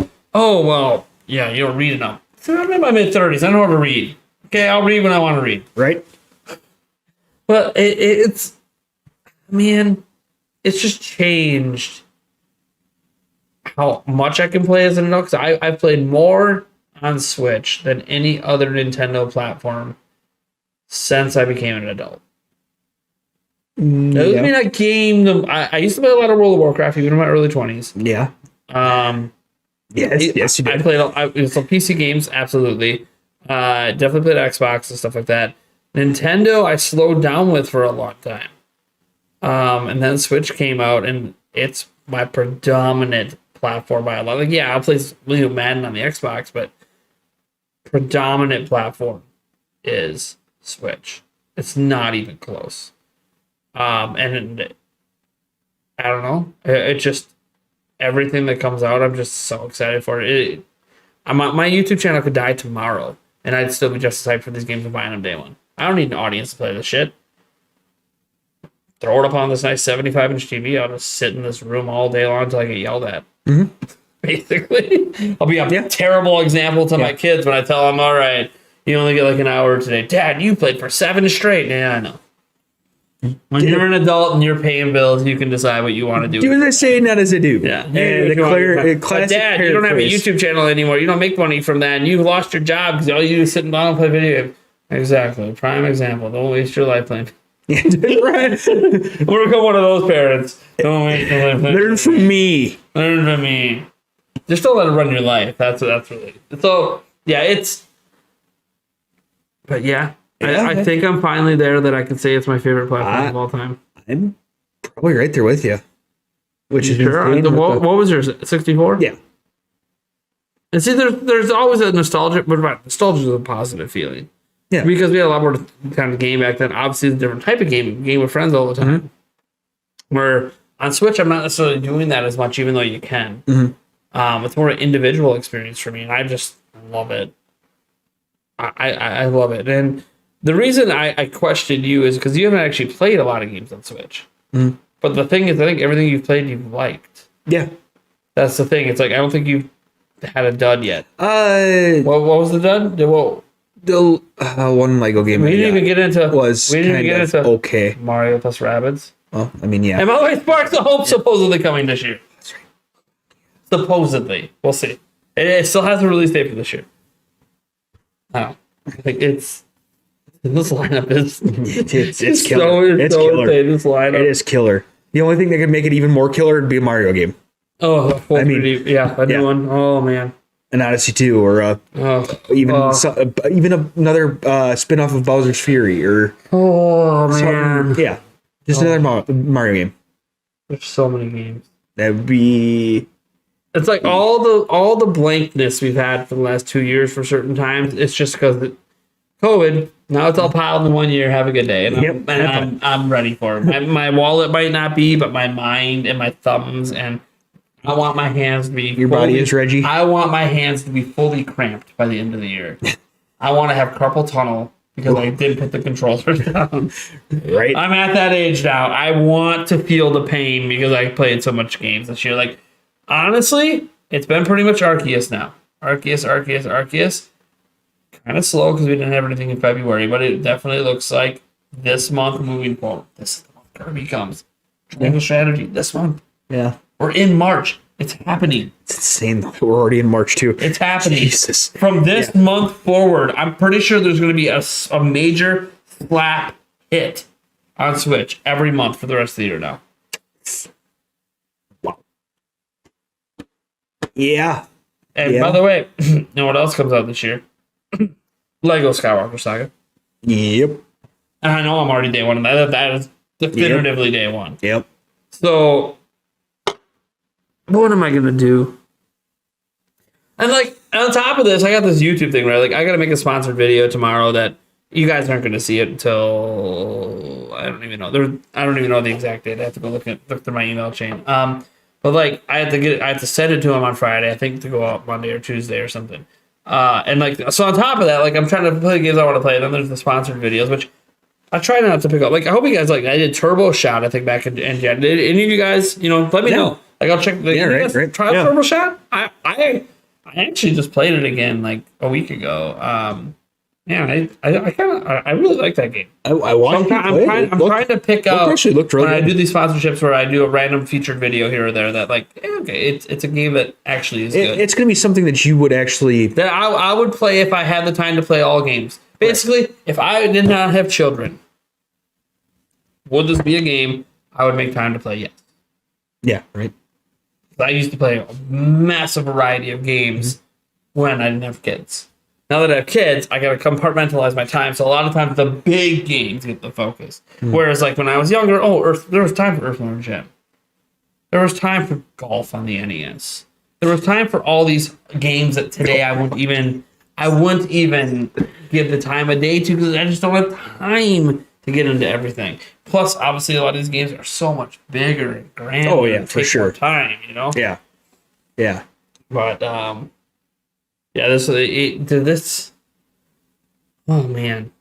you don't read enough. So I'm in my mid-30s, I know how to read. Okay, I'll read when I want to read. Right? But it's just changed how much I can play as an adult. Because I've played more on Switch than any other Nintendo platform since I became an adult. That doesn't mean I gamed them. I used to play a lot of World of Warcraft even in my early 20s. Yeah. Yes, you did. I played some PC games, absolutely. Definitely played Xbox and stuff like that. Nintendo, I slowed down with for a long time. And then Switch came out, and it's my predominant platform by a lot. Like, I'll play Madden on the Xbox, but predominant platform is Switch. It's not even close. And I don't know. It just everything that comes out, I'm just so excited for it. My YouTube channel could die tomorrow, and I'd still be just as hyped for these games and buying them day one. I don't need an audience to play this shit. Throw it up on this nice 75-inch TV. I'll just sit in this room all day long until I get yelled at. Mm-hmm. Basically, I'll be a terrible example to my kids when I tell them, all right, you only get like an hour today. Dad, you played for 7 straight. Yeah, I know. When you're an adult and you're paying bills, you can decide what you want to do. Do as I say, not as I do. Yeah. Classic Dad, you don't have a YouTube channel anymore. You don't make money from that, and you lost your job because all you do is sit down and play video games. Exactly. Prime example. Don't waste your life playing. Yeah, right. We're become one of those parents. Don't waste your life playing. Learn from me. Learn from me. Just don't let it run your life. That's really. So yeah, it's. But yeah. I think I'm finally there that I can say it's my favorite platform of all time. I'm probably right there with you. Which is sure. What was yours? 64? Yeah. And see, there's always a nostalgia, but nostalgia is a positive feeling. Yeah. Because we had a lot more kind of game back then. Obviously, it's a different type of game with friends all the time. Mm-hmm. Where on Switch, I'm not necessarily doing that as much, even though you can. Mm-hmm. It's more an individual experience for me, and I just love it. I love it. And the reason I questioned you is because you haven't actually played a lot of games on Switch. Mm-hmm. But the thing is, I think everything you've played, you've liked. Yeah. That's the thing. It's like, I don't think you've had a dud yet. What was the dud? The one Lego game we didn't even get into was okay. Mario plus Rabbids. Well, I mean, yeah. And by the way, Sparks of Hope supposedly coming this year. That's right. Supposedly. We'll see. It still has a release date for this year. I think it's... This lineup is... It's killer. It's killer. This lineup. It is killer. The only thing that could make it even more killer would be a Mario game. Oh, I mean, a new one. Oh, man. An Odyssey 2 or even another spin-off of Bowser's Fury or man. Yeah. Just another Mario game. There's so many games. That would be it's like all the blankness we've had for the last 2 years for certain times. It's just because COVID. Now it's all piled in 1 year. Have a good day. And I'm ready for it. My wallet might not be, but my mind and my thumbs and I want my hands to be... Your body is Reggie? I want my hands to be fully cramped by the end of the year. I want to have carpal tunnel because I did put the controllers down. Right. I'm at that age now. I want to feel the pain because I played so much games this year. Like, honestly, it's been pretty much Arceus now. Arceus. Kind of slow because we didn't have anything in February, but it definitely looks like this month moving forward. This is the month Kirby comes. Triangle Strategy this month. Yeah. We're in March. It's happening. It's insane that we're already in March too. It's happening. Jesus. From this month forward, I'm pretty sure there's going to be a major slap hit on Switch every month for the rest of the year now. Wow. Yeah. And by the way, you know what else comes out this year? Lego Skywalker Saga. Yep. And I know I'm already day one. That is definitively day one. Yep. So... what am I gonna do? And like on top of this, I got this YouTube thing where like I gotta make a sponsored video tomorrow that you guys aren't gonna see it until I don't even know. I don't even know the exact date. I have to go look through my email chain. But like I have to send it to him on Friday. I think to go out Monday or Tuesday or something. And like so on top of that, like I'm trying to play games I want to play. Then there's the sponsored videos, which I try not to pick up. Like I hope you guys like. I did Turbo Shot. I think back in Jan. Did any of you guys? Let me know. Like I'll check. Right. Try Turbo Shot. I actually just played it again like a week ago. I really like that game. I'm trying to pick up actually looked really when good. I do these sponsorships where I do a random featured video here or there that like it's a game that actually is good. It's going to be something that you would actually that I would play if I had the time to play all games. Basically, if I did not have children, would this be a game I would make time to play? Yes. Yeah. Right. I used to play a massive variety of games when I didn't have kids. Now that I have kids, I got to compartmentalize my time. So a lot of times the big games get the focus. Whereas like when I was younger, there was time for Earthworm Jim. There was time for golf on the NES. There was time for all these games that today I wouldn't even give the time of day to because I just don't have time to get into everything. Plus, obviously, a lot of these games are so much bigger and grander. Oh, yeah, and for take sure. more time, Yeah. Yeah. But, yeah, this. Oh, man.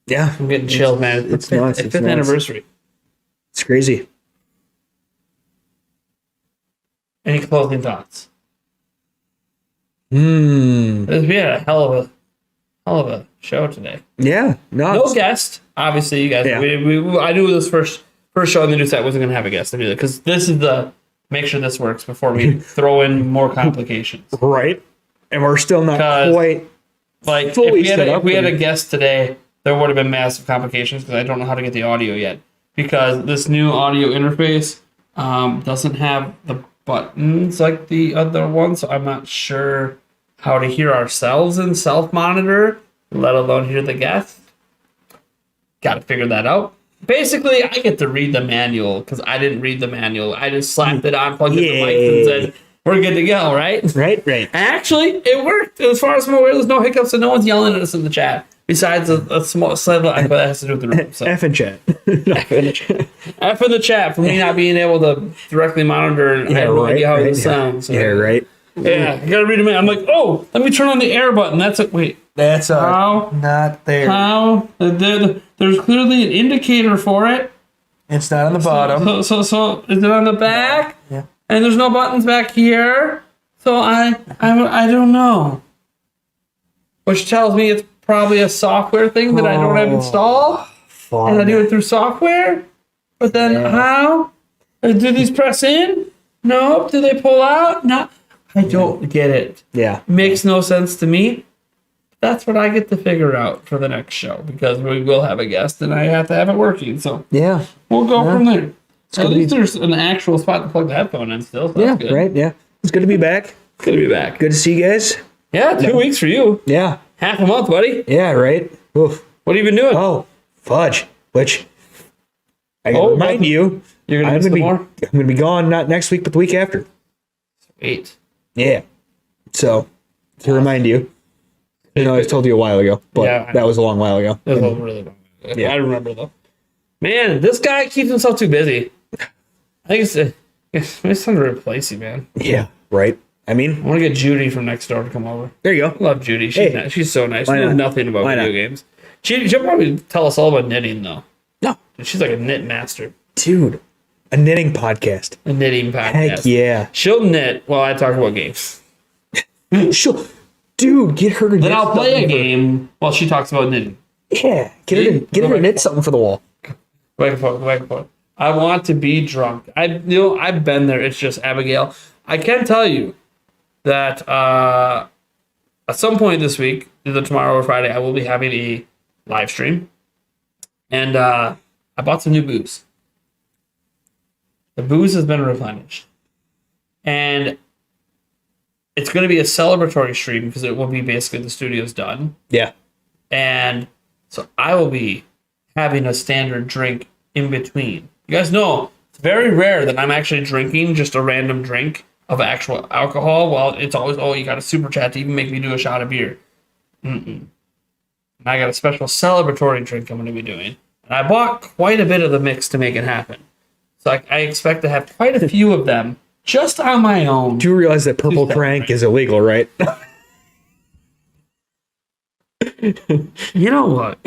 Yeah. I'm getting chilled, man. It's nuts. Fifth anniversary. It's crazy. Any closing thoughts? Hmm. We had a hell of a show today. Yeah. No guest, obviously. You guys, Yeah. I knew this first show on the new set wasn't going to have a guest. I knew that because this is the make sure this works before we throw in more complications. Right. And we're still not quite like fully if we had a guest today, there would have been massive complications because I don't know how to get the audio yet because this new audio interface doesn't have the buttons like the other one, so I'm not sure how to hear ourselves in self-monitor, let alone hear the guest. Got to figure that out. Basically, I get to read the manual because I didn't read the manual. I just slapped it on, plugged in the mics, and said, we're good to go, right? Right. And actually, it worked. As far as I'm aware, there's no hiccups and no one's yelling at us in the chat. Besides a small slight that has to do with the room. So. F in chat. F in the chat for me not being able to directly monitor. And I have no idea how it sounds. So. Yeah, right. Yeah, you gotta read them. I'm like, oh, let me turn on the air button. That's it. Wait, That's how? not there. How? There's clearly an indicator for it. It's not on the bottom. So is it on the back? Yeah. And there's no buttons back here. So I don't know. Which tells me it's probably a software thing that I don't have installed. And I do it through software. But then how? Do these press in? Nope. Do they pull out? No. I don't get it. Yeah. Makes no sense to me. That's what I get to figure out for the next show because we will have a guest and I have to have it working. So yeah, we'll go from there. So at least there's an actual spot to plug the headphone in still. So yeah, that's good. right. Yeah, it's good to be back. Good to be back. Good to see you guys. Yeah, 2 weeks for you. Yeah. Half a month, buddy. Yeah, right. Oof. What have you been doing? Oh, fudge. Which I gotta remind you, you're gonna miss more. I'm gonna be gone not next week, but the week after. Sweet. Yeah. So to remind you, I told you a while ago, but that was a long while ago. That was a really long. Yeah. I remember though. Man, this guy keeps himself too busy. I think it's time to replace you, man. Yeah. Right. I mean, I want to get Judy from next door to come over. There you go. I love Judy. She's so nice. She knows nothing about video games. She'll probably tell us all about knitting, though. No. She's like a knit master. Dude, a knitting podcast. A knitting podcast. Heck yeah. She'll knit while I talk about games. Dude, get her to knit. Then I'll play a game while she talks about knitting. Yeah. Get her to knit something for the wall. Back and forth. I want to be drunk. I've been there. It's just Abigail. I can tell you that at some point this week, either tomorrow or Friday, I will be having a live stream. And I bought some new booze. The booze has been replenished. And it's going to be a celebratory stream because it will be basically the studio's done. Yeah. And so I will be having a standard drink in between. You guys know, it's very rare that I'm actually drinking just a random drink of actual alcohol. Well, it's always, you got a super chat to even make me do a shot of beer. And I got a special celebratory drink I'm going to be doing. And I bought quite a bit of the mix to make it happen. So I expect to have quite a few of them just on my own. Do you realize that Purple Crank is illegal, right? You know what?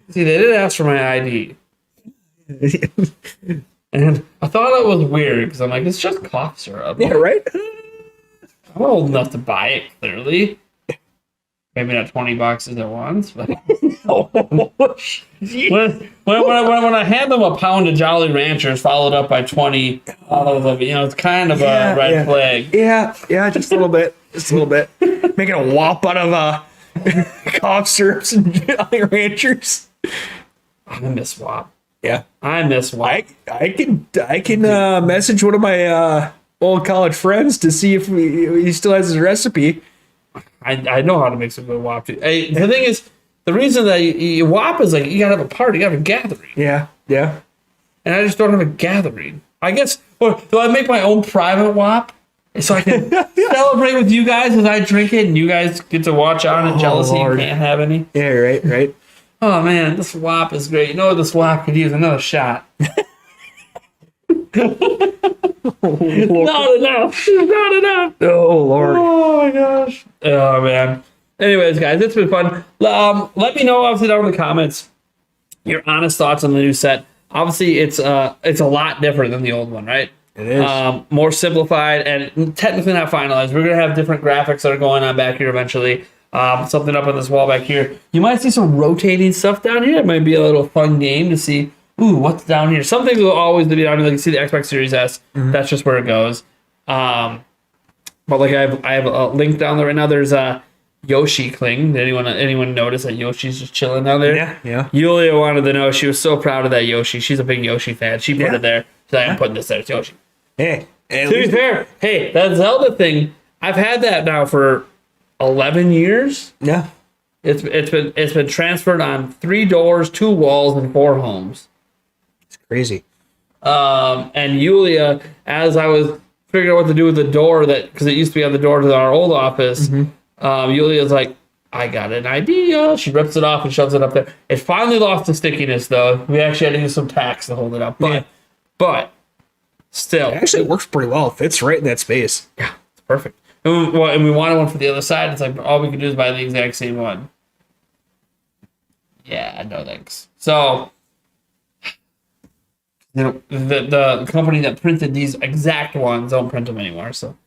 See, they did ask for my ID. And I thought it was weird because I'm like, it's just cough syrup. Yeah, right? I'm old enough to buy it, clearly. Maybe not $20 at once, but when I hand them a pound of Jolly Ranchers followed up by 20 of it's kind of a red flag. Yeah, just a little bit. Making a whop out of cough syrups and Jolly Ranchers. I miss WAP. Yeah, I miss WAP. I can message one of my old college friends to see if he still has his recipe. I know how to make some good WAP. The thing is, the reason that you WAP is like you gotta have a party, you gotta have a gathering. Yeah. And I just don't have a gathering. I guess, or do I make my own private WAP? so I can celebrate with you guys as I drink it, and you guys get to watch on and jealousy. Lord. You can't have any. Yeah, right. Oh man, this WAP is great. You know the swap could use another shot. Not enough. Not enough. Oh Lord. Oh my gosh. Oh man. Anyways, guys, it's been fun. Let me know obviously down in the comments your honest thoughts on the new set. Obviously, it's a lot different than the old one, right? It is. More simplified and technically not finalized. We're gonna have different graphics that are going on back here eventually. Something up on this wall back here. You might see some rotating stuff down here. It might be a little fun game to see. Ooh, what's down here? Some things will always be down here. Like you see the Xbox Series S. That's just where it goes. But like I have a link down there right now. There's a Yoshi Cling. Did anyone notice that Yoshi's just chilling down there? Yeah. Yulia wanted to know. She was so proud of that Yoshi. She's a big Yoshi fan. She put it there. So I'm putting this there. It's Yoshi. Hey, To be fair, hey, that Zelda thing, I've had that now for 11 years. Yeah. It's been transferred on 3 doors, 2 walls, and 4 homes. It's crazy. And Yulia, as I was figuring out what to do with the door, because it used to be on the door to our old office, Yulia's like, I got an idea. She rips it off and shoves it up there. It finally lost the stickiness, though. We actually had to use some tacks to hold it up. But still. It actually works pretty well. It fits right in that space. Yeah, it's perfect. And we wanted one for the other side. It's like all we can do is buy the exact same one. Yeah, no thanks. So, the company that printed these exact ones don't print them anymore. So,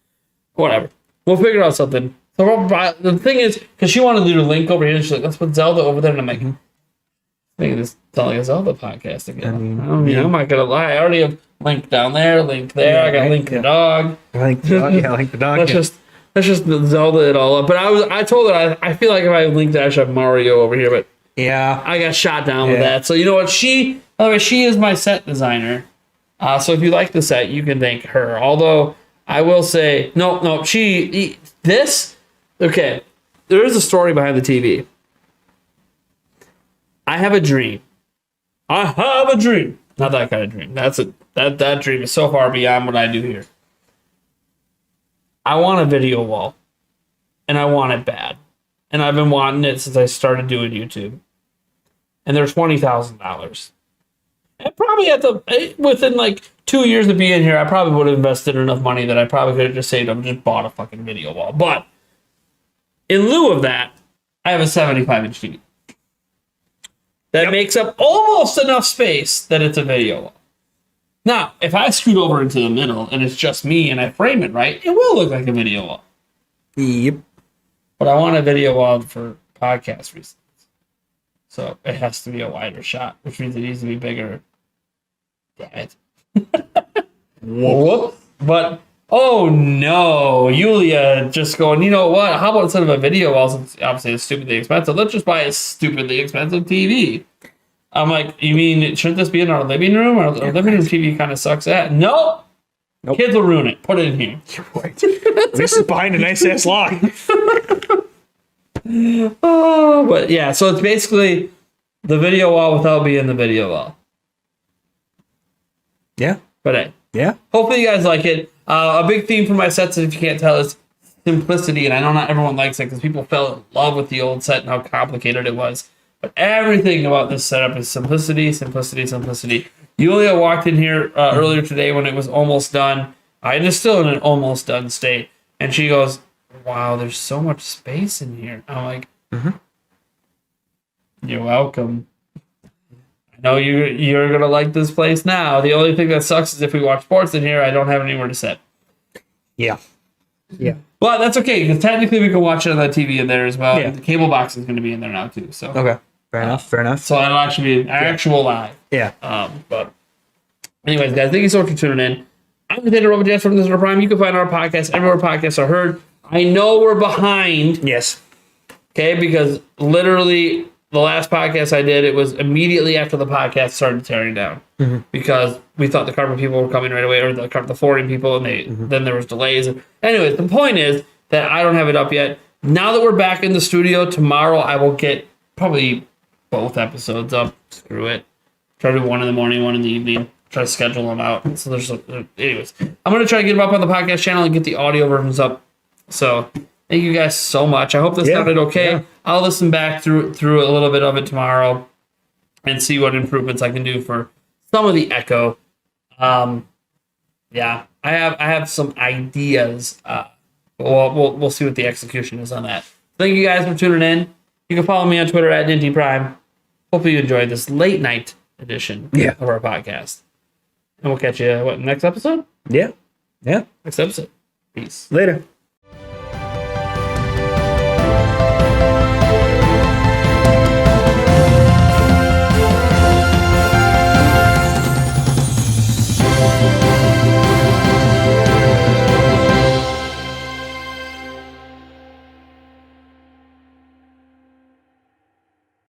whatever. We'll figure out something. So the thing is, because she wanted to do a link over here, and she's like, let's put Zelda over there. And I'm like, making this sound like a Zelda podcast again. I'm not going to lie. I already have Link down there, Link there. I got Link the dog. Link the dog. Let's just Zelda it all up. But I told her, I feel like if I linked that, I should have Mario over here. But yeah, I got shot down with that. So you know what? By the way, she is my set designer. So if you like the set, you can thank her. Although I will say, no, okay, there is a story behind the TV. I have a dream. Not that kind of dream. That dream is so far beyond what I do here. I want a video wall. And I want it bad. And I've been wanting it since I started doing YouTube. And they're $20,000. And probably within like 2 years of being here, I probably would have invested enough money that I probably could have just saved up and just bought a fucking video wall. But in lieu of that, I have a 75-inch TV. That makes up almost enough space that it's a video wall. Now, if I scoot over into the middle and it's just me and I frame it right, it will look like a video wall. Yep. But I want a video wall for podcast reasons. So it has to be a wider shot, which means it needs to be bigger. Damn it. Whoop. But, oh no, Yulia just going, you know what? How about instead of a video wall, since obviously it's stupidly expensive, let's just buy a stupidly expensive TV. I'm like, you mean, shouldn't this be in our living room? Our living room TV kind of sucks at. Nope. Kids will ruin it. Put it in here. You're right. This is behind a nice ass lock. Oh, but yeah, so it's basically the video wall without being the video wall. Yeah. But hey. Yeah. Hopefully you guys like it. A big theme for my sets, if you can't tell, is simplicity. And I know not everyone likes it because people fell in love with the old set and how complicated it was. But everything about this setup is simplicity, simplicity, simplicity. Yulia walked in here earlier today when it was almost done. It is still in an almost done state. And she goes, wow, there's so much space in here. I'm like, you're welcome. I know you're going to like this place now. The only thing that sucks is if we watch sports in here, I don't have anywhere to sit. Yeah. Yeah. But that's okay, because technically we can watch it on that TV in there as well. Yeah. The cable box is going to be in there now, too. So Okay. Fair enough. So it'll actually be actual live. Yeah. But anyways, guys, thank you so much for tuning in. I'm the Data Robot Dance from Listener Prime. You can find our podcast everywhere podcasts are heard. I know we're behind. Yes. Okay, because literally the last podcast I did, it was immediately after the podcast started tearing down. Because we thought the carbon people were coming right away, or the flooring people, and then there was delays. Anyways, the point is that I don't have it up yet. Now that we're back in the studio, tomorrow I will get probably both episodes up. Screw it. Try to do one in the morning, one in the evening. try to schedule them out. So anyways, I'm gonna try to get them up on the podcast channel and get the audio versions up. So thank you guys so much. I hope this sounded okay. Yeah. I'll listen back through a little bit of it tomorrow and see what improvements I can do for some of the echo. Yeah, I have some ideas. We'll see what the execution is on that. Thank you guys for tuning in. You can follow me on Twitter at NintyPrime. Hopefully you enjoyed this late night edition of our podcast. And we'll catch you, next episode? Yeah. Next episode. Peace. Later.